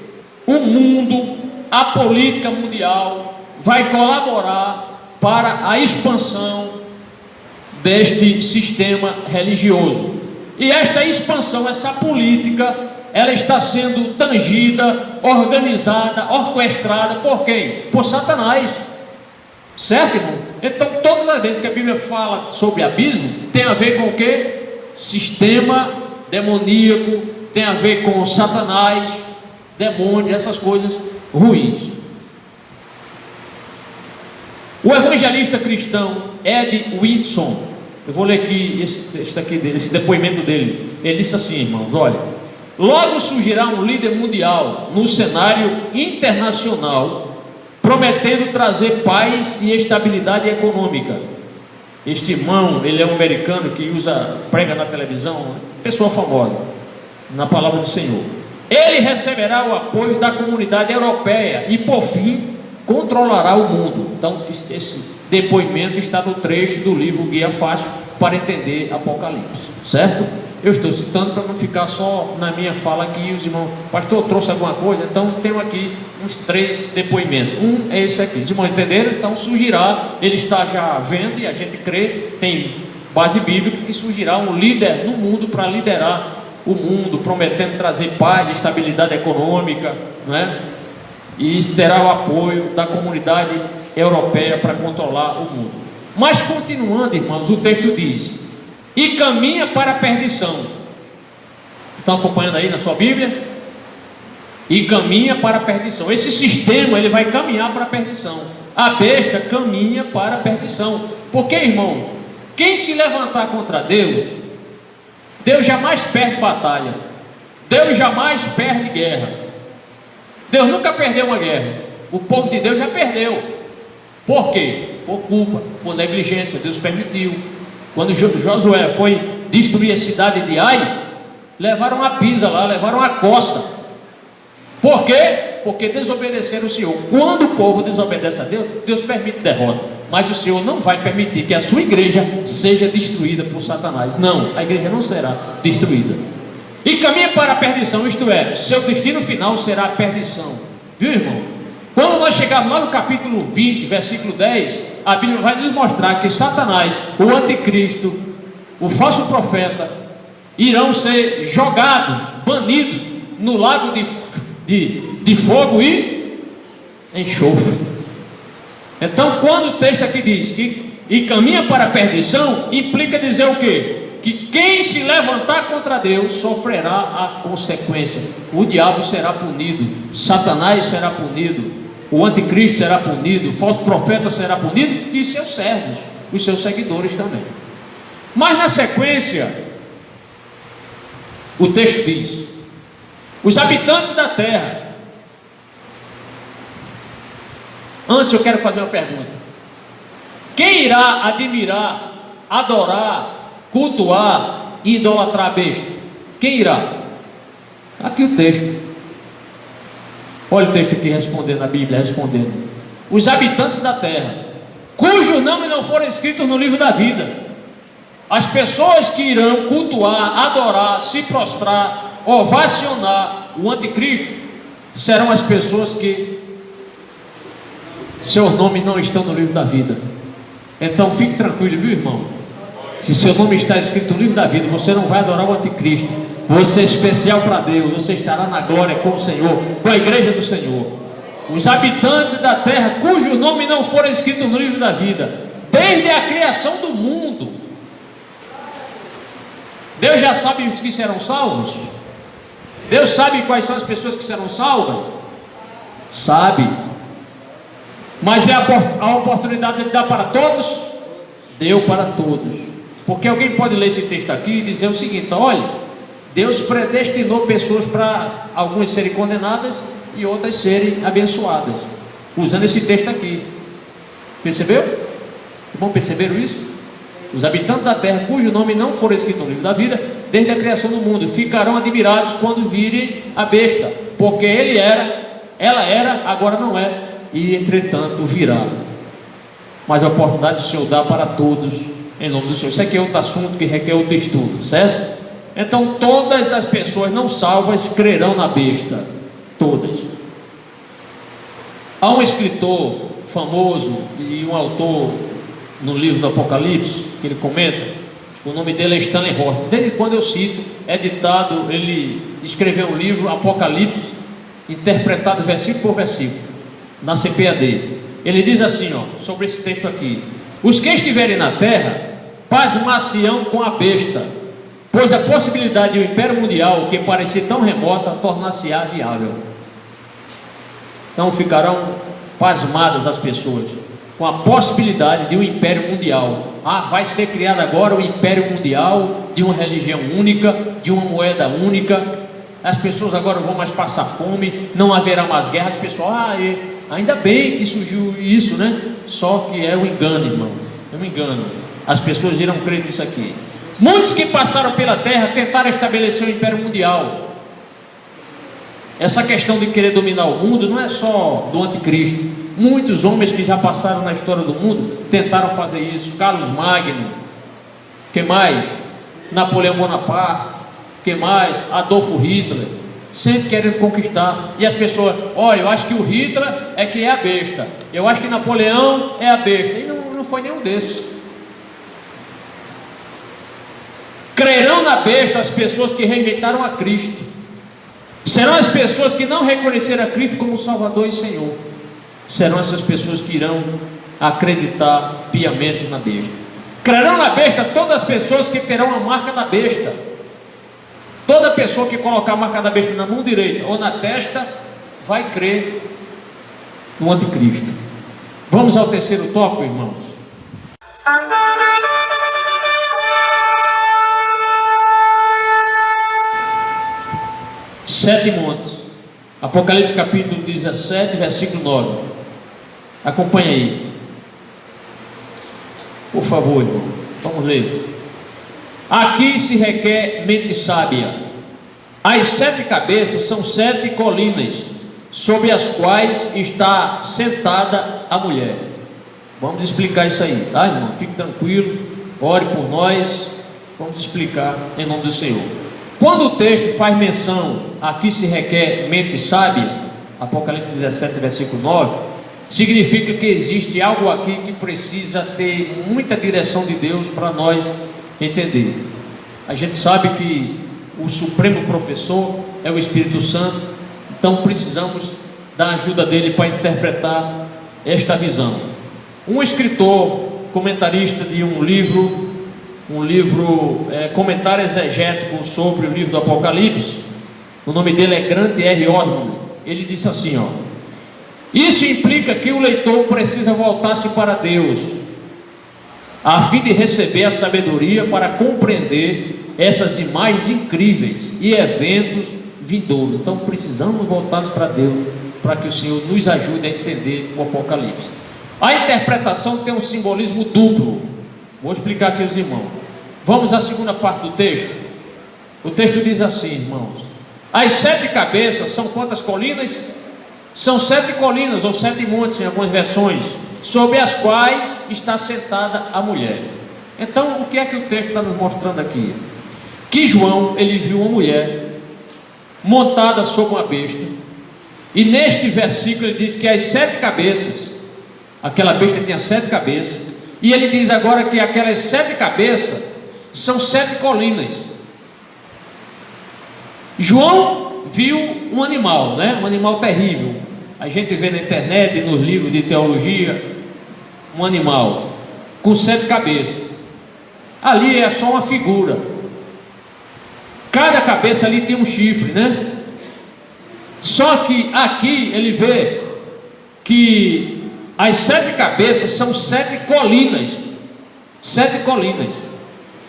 o mundo, a política mundial vai colaborar para a expansão deste sistema religioso. E esta expansão, essa política, ela está sendo tangida, organizada, orquestrada por quem? Por Satanás. Certo, irmão? Então, todas as vezes que a Bíblia fala sobre abismo, tem a ver com o quê? Sistema demoníaco, tem a ver com Satanás, demônio, essas coisas ruins. O evangelista cristão Ed Whitson, eu vou ler aqui esse texto aqui dele, esse depoimento dele. Ele disse assim, irmãos, olha: logo surgirá um líder mundial no cenário internacional, prometendo trazer paz e estabilidade econômica. Este irmão, ele é um americano que prega na televisão, pessoa famosa na palavra do Senhor. Ele receberá o apoio da comunidade europeia e, por fim, controlará o mundo. Então, esse depoimento está no trecho do livro Guia Fácil para Entender Apocalipse, certo? Eu estou citando para não ficar só na minha fala aqui. Os irmãos, pastor, trouxe alguma coisa? Então, tenho aqui uns 3 depoimentos. Um é esse aqui. Os irmãos entenderam? Então, surgirá, ele está já vendo, e a gente crê, tem base bíblica, que surgirá um líder no mundo para liderar o mundo, prometendo trazer paz, estabilidade econômica, não é? E terá o apoio da comunidade europeia para controlar o mundo. Mas continuando, irmãos, o texto diz: e caminha para a perdição. Estão acompanhando aí na sua Bíblia? E caminha para a perdição. Esse sistema, ele vai caminhar para a perdição. A besta caminha para a perdição. Porque, irmão, quem se levantar contra Deus, Deus jamais perde batalha, Deus jamais perde guerra. Deus nunca perdeu uma guerra. O povo de Deus já perdeu. Por quê? Por culpa, por negligência. Deus permitiu. Quando Josué foi destruir a cidade de Ai, levaram a pisa lá, levaram a coça. Por quê? Porque desobedeceram o Senhor. Quando o povo desobedece a Deus, Deus permite derrota. Mas o Senhor não vai permitir que a sua igreja seja destruída por Satanás. Não, a igreja não será destruída. E caminha para a perdição, isto é, seu destino final será a perdição. Viu, irmão? Quando nós chegarmos lá no capítulo 20, versículo 10, a Bíblia vai nos mostrar que Satanás, o anticristo, o falso profeta, irão ser jogados, banidos no lago de fogo e enxofre. Então, quando o texto aqui diz que e caminha para a perdição, implica dizer o quê? Que quem se levantar contra Deus sofrerá a consequência. O diabo será punido, Satanás será punido, o anticristo será punido, o falso profeta será punido, e seus servos, os seus seguidores também. Mas na sequência, o texto diz: os habitantes da terra. Antes eu quero fazer uma pergunta: quem irá admirar, adorar, cultuar e idolatrar a besta? Quem irá? Aqui o texto. Olha o texto aqui respondendo, a Bíblia respondendo: os habitantes da terra, cujo nome não foram escritos no livro da vida. As pessoas que irão cultuar, adorar, se prostrar, ovacionar o anticristo, serão as pessoas que seus nomes não estão no livro da vida. Então fique tranquilo, viu, irmão? Se seu nome está escrito no livro da vida, você não vai adorar o anticristo. Você é especial para Deus. Você estará na glória com o Senhor, com a igreja do Senhor. Os habitantes da terra, cujo nome não foram escritos no livro da vida, desde a criação do mundo. Deus já sabe os que serão salvos? Deus sabe quais são as pessoas que serão salvas? Sabe. Mas é a oportunidade de dar para todos? Deu para todos. Porque alguém pode ler esse texto aqui e dizer o seguinte: olha, Deus predestinou pessoas para algumas serem condenadas e outras serem abençoadas, usando esse texto aqui. Percebeu? Irmão, perceberam isso? Os habitantes da terra, cujo nome não foram escritos no livro da vida, desde a criação do mundo, ficarão admirados quando virem a besta, porque ela era, agora não é, e entretanto virá. Mas a oportunidade do Senhor dá para todos, em nome do Senhor. Isso aqui é outro assunto que requer outro estudo, certo? Então todas as pessoas não salvas crerão na besta, todas. Há um escritor famoso e um autor no livro do Apocalipse, que ele comenta, o nome dele é Stanley Horton. Desde quando eu cito, é ditado, ele escreveu um livro, Apocalipse, interpretado versículo por versículo, na CPAD. Ele diz assim, sobre esse texto aqui: os que estiverem na terra pasmar-se-ão com a besta, pois a possibilidade de um império mundial, que parecia tão remota, tornar-se-á viável. Então ficarão pasmadas as pessoas com a possibilidade de um império mundial. Vai ser criado agora um império mundial de uma religião única, de uma moeda única. As pessoas agora vão mais passar fome, não haverá mais guerra. As pessoas, ainda bem que surgiu isso, né? Só que é um engano, irmão, é um engano. As pessoas irão crer nisso aqui. Muitos que passaram pela terra tentaram estabelecer um império mundial. Essa questão de querer dominar o mundo não é só do anticristo. Muitos homens que já passaram na história do mundo tentaram fazer isso. Carlos Magno, que mais? Napoleão Bonaparte, que mais? Adolfo Hitler, sempre querendo conquistar. E as pessoas, eu acho que o Hitler é que é a besta, eu acho que Napoleão é a besta. E não foi nenhum desses. Crerão na besta as pessoas que rejeitaram a Cristo. Serão as pessoas que não reconheceram a Cristo como Salvador e Senhor. Serão essas pessoas que irão acreditar piamente na besta. Crerão na besta todas as pessoas que terão a marca da besta. Toda pessoa que colocar a marca da besta na mão direita ou na testa vai crer no anticristo. Vamos ao terceiro tópico, irmãos. Sete montes. Apocalipse capítulo 17, versículo 9. Acompanhe aí, por favor, irmão. Vamos ler. Aqui se requer mente sábia. As 7 cabeças são 7 colinas, sobre as quais está sentada a mulher. Vamos explicar isso aí, tá, irmão? Fique tranquilo, ore por nós. Vamos explicar em nome do Senhor. Quando o texto faz menção, aqui se requer mente sábia, Apocalipse 17, versículo 9, significa que existe algo aqui que precisa ter muita direção de Deus para nós entender. A gente sabe que o supremo professor é o Espírito Santo, então precisamos da ajuda dele para interpretar esta visão. Um escritor, comentarista de um livro comentário exegético sobre o livro do Apocalipse, o nome dele é Grant R. Osborne. Ele disse assim, isso implica que o leitor precisa voltar-se para Deus, a fim de receber a sabedoria para compreender essas imagens incríveis e eventos vindouros. Então precisamos voltar-nos para Deus, para que o Senhor nos ajude a entender o Apocalipse. A interpretação tem um simbolismo duplo. Vou explicar aqui aos irmãos. Vamos à segunda parte do texto. O texto diz assim, irmãos: as 7 cabeças são quantas colinas? São 7 colinas ou 7 montes em algumas versões, sobre as quais está sentada a mulher. Então o que é que o texto está nos mostrando aqui? Que João, ele viu uma mulher montada sobre uma besta, e neste versículo ele diz que as 7 cabeças, aquela besta tinha 7 cabeças, e ele diz agora que aquelas 7 cabeças são 7 colinas. João viu um animal, um animal terrível. A gente vê na internet, nos livros de teologia, um animal com 7 cabeças. Ali é só uma figura. Cada cabeça ali tem um chifre, Só que aqui ele vê que as 7 cabeças são 7 colinas. 7 colinas,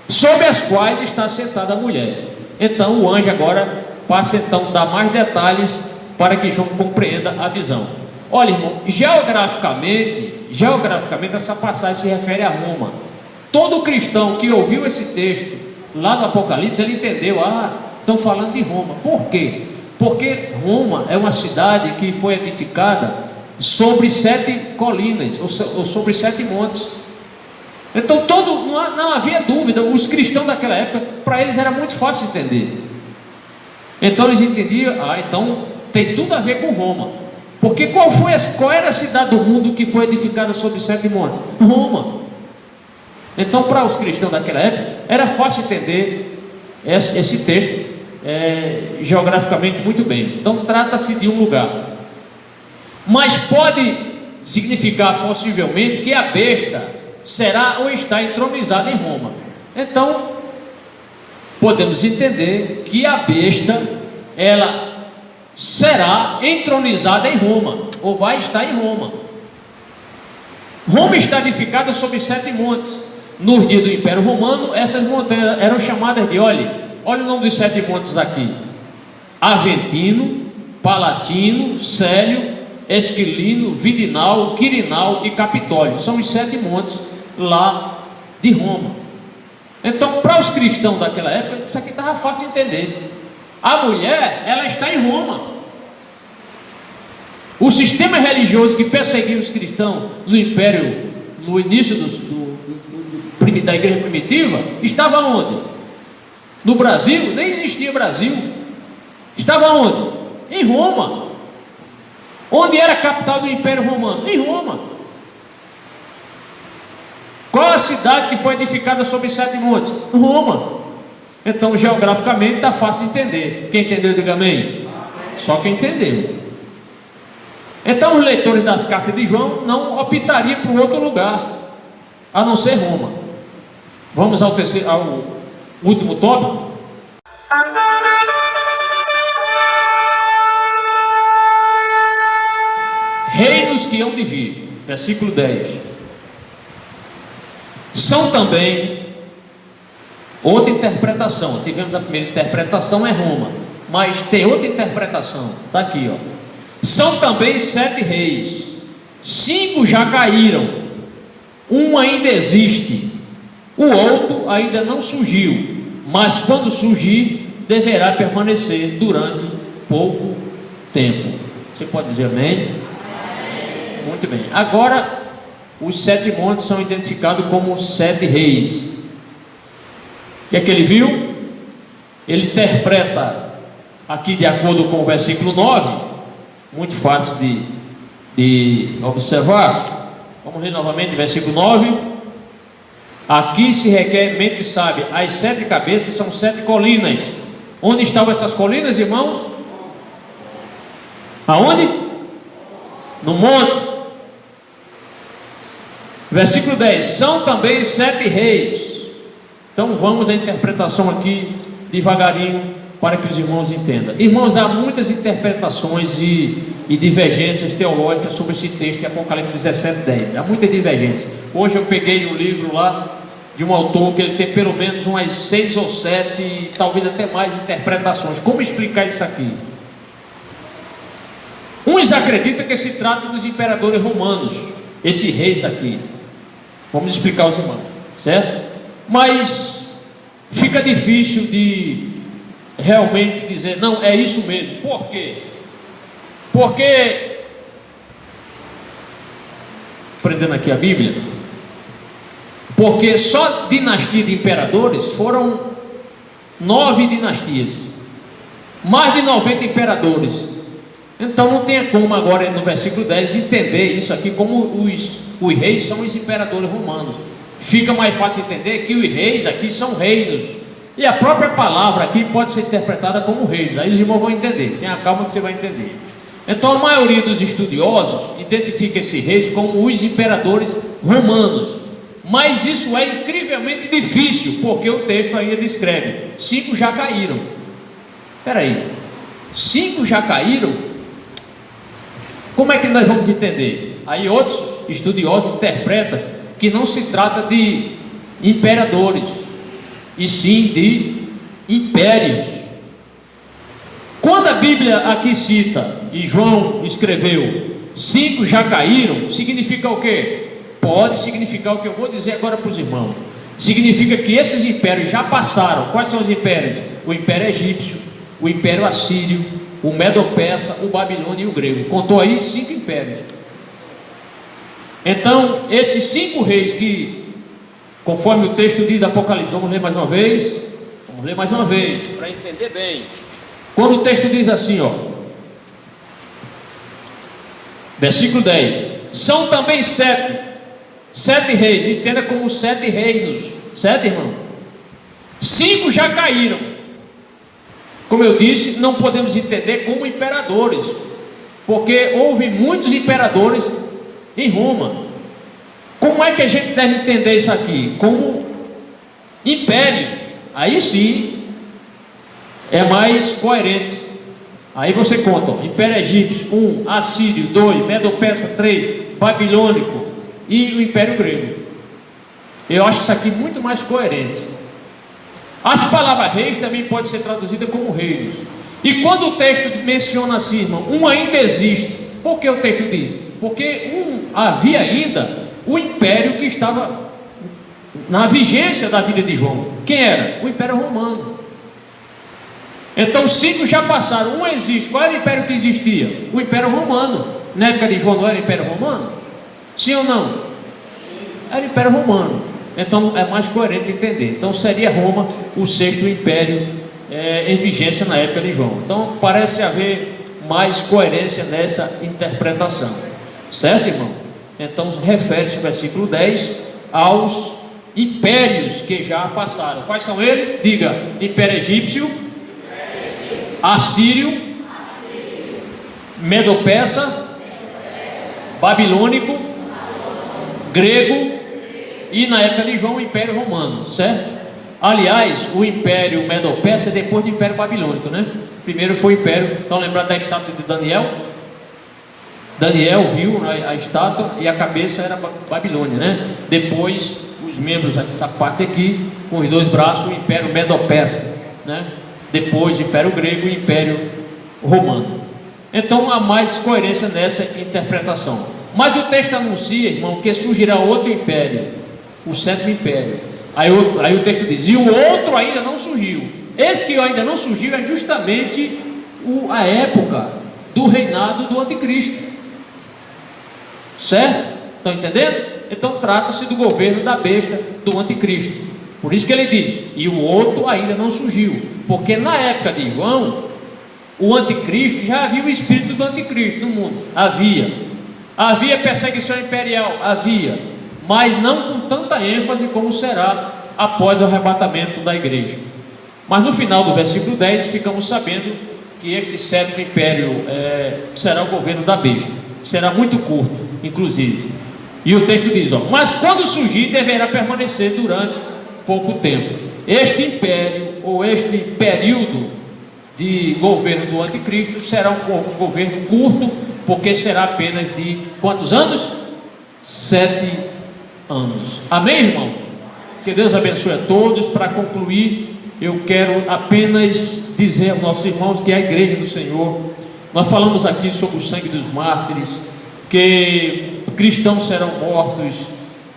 sobre as quais está sentada a mulher. Então o anjo agora passa então a dar mais detalhes para que João compreenda a visão. Olha, irmão, geograficamente essa passagem se refere a Roma. Todo cristão que ouviu esse texto lá no Apocalipse, ele entendeu, estão falando de Roma. Por quê? Porque Roma é uma cidade que foi edificada sobre 7 colinas, ou sobre 7 montes. Então não havia dúvida. Os cristãos daquela época, para eles era muito fácil entender. Então eles entendiam, então tem tudo a ver com Roma. Porque qual era a cidade do mundo que foi edificada sobre 7 montes? Roma. Então, para os cristãos daquela época, era fácil entender esse texto geograficamente muito bem. Então, trata-se de um lugar. Mas pode significar possivelmente que a besta será ou está entronizada em Roma. Então, podemos entender que a besta, ela será entronizada em Roma, ou vai estar em Roma. Roma está edificada sobre 7 montes. Nos dias do Império Romano, essas montanhas eram chamadas de, olha o nome dos 7 montes aqui: Aventino, Palatino, Célio, Esquilino, Vidinal, Quirinal e Capitólio. São os 7 montes lá de Roma. Então, para os cristãos daquela época, isso aqui estava fácil de entender. A mulher, ela está em Roma. O sistema religioso que perseguia os cristãos no Império, no início da igreja primitiva, estava onde? No Brasil? Nem existia Brasil. Estava onde? Em Roma. Onde era a capital do Império Romano? Em Roma. Qual a cidade que foi edificada sobre 7 montes? Roma. Então, geograficamente, está fácil de entender. Quem entendeu, diga amém. Só quem entendeu. Então, os leitores das cartas de João não optariam por outro lugar, a não ser Roma. Vamos ao último tópico. Reinos que hão de vir. Versículo 10. São também outra interpretação. Tivemos a primeira interpretação, é Roma, mas tem outra interpretação. Está aqui, ó. São também 7 reis. 5 já caíram, um ainda existe, o outro ainda não surgiu, mas quando surgir, deverá permanecer durante pouco tempo. Você pode dizer amém? Amém. Muito bem. Agora, os 7 montes são identificados como 7 reis. O que é que ele viu? Ele interpreta aqui de acordo com o versículo 9, muito fácil de observar. Vamos ler novamente o versículo 9. Aqui se requer mente sábia. As 7 cabeças são 7 colinas. Onde estavam essas colinas, irmãos? Aonde? No monte. Versículo 10. São também 7 reis. Então vamos à interpretação aqui devagarinho, para que os irmãos entendam. Irmãos, há muitas interpretações e divergências teológicas sobre esse texto de Apocalipse 17:10. Há muita divergência. Hoje eu peguei um livro lá de um autor que ele tem pelo menos umas 6 ou 7, talvez até mais interpretações. Como explicar isso aqui? Uns acreditam que se trata dos imperadores romanos, esses reis aqui. Vamos explicar aos irmãos, certo? Mas fica difícil de realmente dizer, não, é isso mesmo. Por quê? Porque, aprendendo aqui a Bíblia, porque só dinastia de imperadores foram 9 dinastias, mais de 90 imperadores. Então não tem como agora no versículo 10 entender isso aqui como os reis são os imperadores romanos. Fica mais fácil entender que os reis aqui são reinos, e a própria palavra aqui pode ser interpretada como reinos. Aí os irmãos vão entender, tenha calma que você vai entender. Então a maioria dos estudiosos identifica esses reis como os imperadores romanos, mas isso é incrivelmente difícil, porque o texto ainda descreve: 5 já caíram. Espera aí, 5 já caíram? Como é que nós vamos entender? Aí outros estudiosos interpretam que não se trata de imperadores, e sim de impérios. Quando a Bíblia aqui cita, e João escreveu, 5 já caíram, significa o quê? Pode significar o que eu vou dizer agora para os irmãos. Significa que esses impérios já passaram. Quais são os impérios? O Império Egípcio, o Império Assírio, o Medo-Persa, o Babilônia e o Grego. Contou aí 5 impérios. Então, esses 5 reis que, conforme o texto diz do Apocalipse, vamos ler mais uma vez? Vamos ler mais uma vez, para entender bem. Quando o texto diz assim, ó: Versículo 10: são também sete reis, entenda como 7 reinos, 7, irmão. 5 já caíram. Como eu disse, não podemos entender como imperadores, porque houve muitos imperadores em Roma. Como é que a gente deve entender isso aqui? Como impérios. Aí sim é mais coerente. Aí você conta: Império Egípcio 1, Assírio 2, Medo-Persa 3, Babilônico e o Império Grego. Eu acho isso aqui muito mais coerente. As palavras reis também pode ser traduzida como reinos. E quando o texto menciona assim, irmão, um ainda existe. Por que o texto diz? Porque havia ainda o império que estava na vigência da vida de João. Quem era? O Império Romano. Então 5 já passaram, um existe. Qual era o império que existia? O Império Romano. Na época de João não era o Império Romano? Sim ou não? Era o Império Romano. Então é mais coerente entender. Então seria Roma o 6º império em vigência na época de João. Então parece haver mais coerência nessa interpretação. Certo, irmão? Então refere-se o versículo 10 aos impérios que já passaram. Quais são eles? Diga: Império Egípcio, Assírio, Medo-Persa, Babilônico, Grego e na época de João o Império Romano, certo? Aliás, o Império Medo-Persa é depois do Império Babilônico, né? Primeiro foi o Império. Estão lembrados da estátua de Daniel? Daniel viu a estátua e a cabeça era Babilônia, né? Depois os membros dessa parte aqui, com os 2 braços, o Império Medo-Persa, né? Depois o Império Grego e o Império Romano. Então há mais coerência nessa interpretação. Mas o texto anuncia, irmão, que surgirá outro império, o 7º império. Aí o texto diz: e o outro ainda não surgiu. Esse que ainda não surgiu é justamente a época do reinado do anticristo. Certo? Estão entendendo? Então trata-se do governo da besta, do anticristo. Por isso que ele diz: e o outro ainda não surgiu. Porque na época de João, o anticristo, já havia o espírito do anticristo no mundo. Havia perseguição imperial, mas não com tanta ênfase como será após o arrebatamento da igreja. Mas no final do versículo 10 ficamos sabendo que este 7º império será o governo da besta. Será muito curto, inclusive. E o texto diz: mas quando surgir, deverá permanecer durante pouco tempo. Este império, ou este período de governo do anticristo, será um governo curto, porque será apenas de quantos anos? 7 anos. Amém, irmão? Que Deus abençoe a todos. Para concluir, eu quero apenas dizer aos nossos irmãos que a igreja do Senhor, nós falamos aqui sobre o sangue dos mártires, que cristãos serão mortos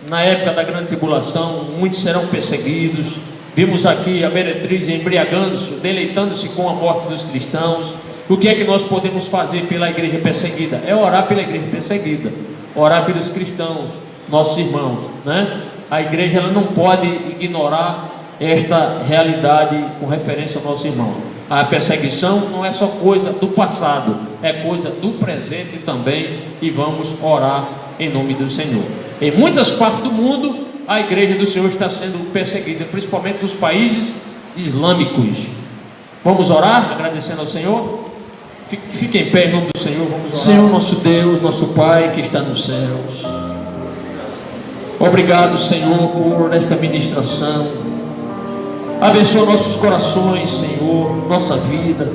na época da grande tribulação, muitos serão perseguidos. Vimos aqui a meretriz embriagando-se, deleitando-se com a morte dos cristãos. O que é que nós podemos fazer pela igreja perseguida? É orar pela igreja perseguida, orar pelos cristãos, nossos irmãos, né? A igreja ela não pode ignorar esta realidade com referência ao nosso irmão. A perseguição não é só coisa do passado, é coisa do presente também, e vamos orar em nome do Senhor. Em muitas partes do mundo, a igreja do Senhor está sendo perseguida, principalmente nos países islâmicos. Vamos orar, agradecendo ao Senhor. Fique em pé em nome do Senhor, vamos orar. Senhor nosso Deus, nosso Pai que está nos céus, obrigado, Senhor, por esta ministração. Abençoa nossos corações, Senhor, nossa vida.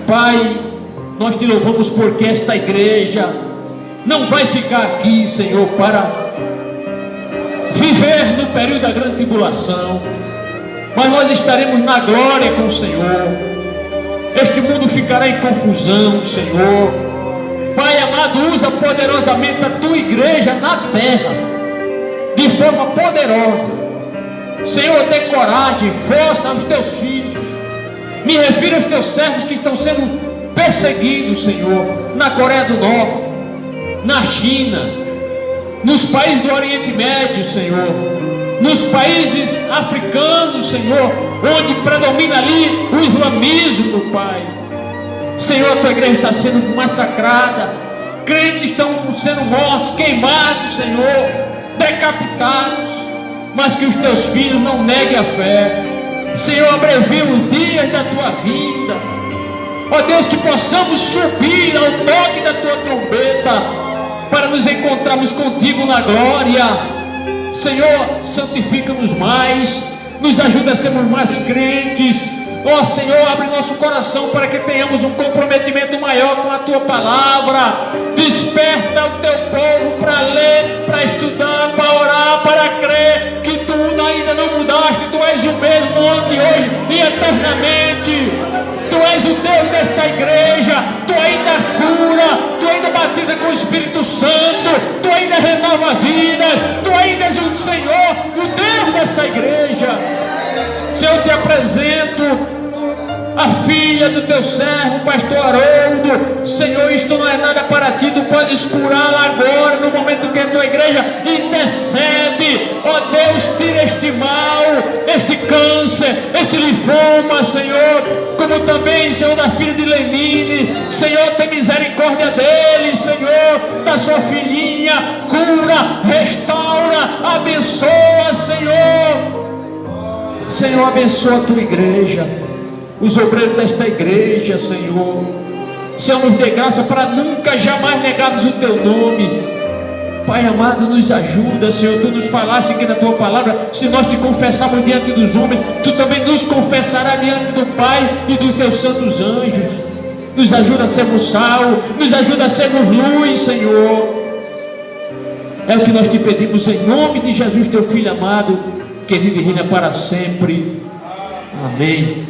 Pai, nós te louvamos porque esta igreja não vai ficar aqui, Senhor, para viver no período da grande tribulação, mas nós estaremos na glória com o Senhor. Este mundo ficará em confusão, Senhor. Pai amado, usa poderosamente a tua igreja na terra, de forma poderosa. Senhor, dê coragem, força aos teus filhos. Me refiro aos teus servos que estão sendo perseguidos, Senhor, na Coreia do Norte, na China, nos países do Oriente Médio, Senhor, nos países africanos, Senhor, onde predomina ali o islamismo, Pai. Senhor, a tua igreja está sendo massacrada, crentes estão sendo mortos, queimados, Senhor, decapitados, mas que os teus filhos não neguem a fé. Senhor, abrevia os dias da tua vinda. Ó Deus, que possamos subir ao toque da tua trombeta para nos encontrarmos contigo na glória. Senhor, santifica-nos mais, nos ajuda a sermos mais crentes. Ó Senhor, abre nosso coração para que tenhamos um comprometimento maior com a tua palavra. Desperta o teu povo para ler, para estudar, para orar, para crer que tu ainda não mudaste. Tu és o mesmo ontem, hoje e eternamente. Tu és o Deus desta igreja. Tu ainda cura, tu ainda batiza com o Espírito Santo, tu ainda renova a vida, tu ainda és o Senhor, o Deus desta igreja. Senhor, eu te apresento a filha do teu servo, pastor Haroldo. Senhor, isto não é nada para ti, tu podes curá-la agora, no momento que a tua igreja intercede. Ó Deus, tira este mal, este câncer, este linfoma, Senhor, como também, Senhor, da filha de Lenine. Senhor, tem misericórdia dele, Senhor, da sua filhinha, cura, restaura, abençoa, Senhor. Senhor, abençoa a tua igreja, os obreiros desta igreja, Senhor. Senhor, nos dê graça para nunca, jamais negarmos o teu nome. Pai amado, nos ajuda, Senhor. Tu nos falaste aqui na tua palavra, se nós te confessarmos diante dos homens, tu também nos confessarás diante do Pai e dos teus santos anjos. Nos ajuda a sermos sal, nos ajuda a sermos luz, Senhor. É o que nós te pedimos em nome de Jesus, teu Filho amado, que vive e reina para sempre. Amém.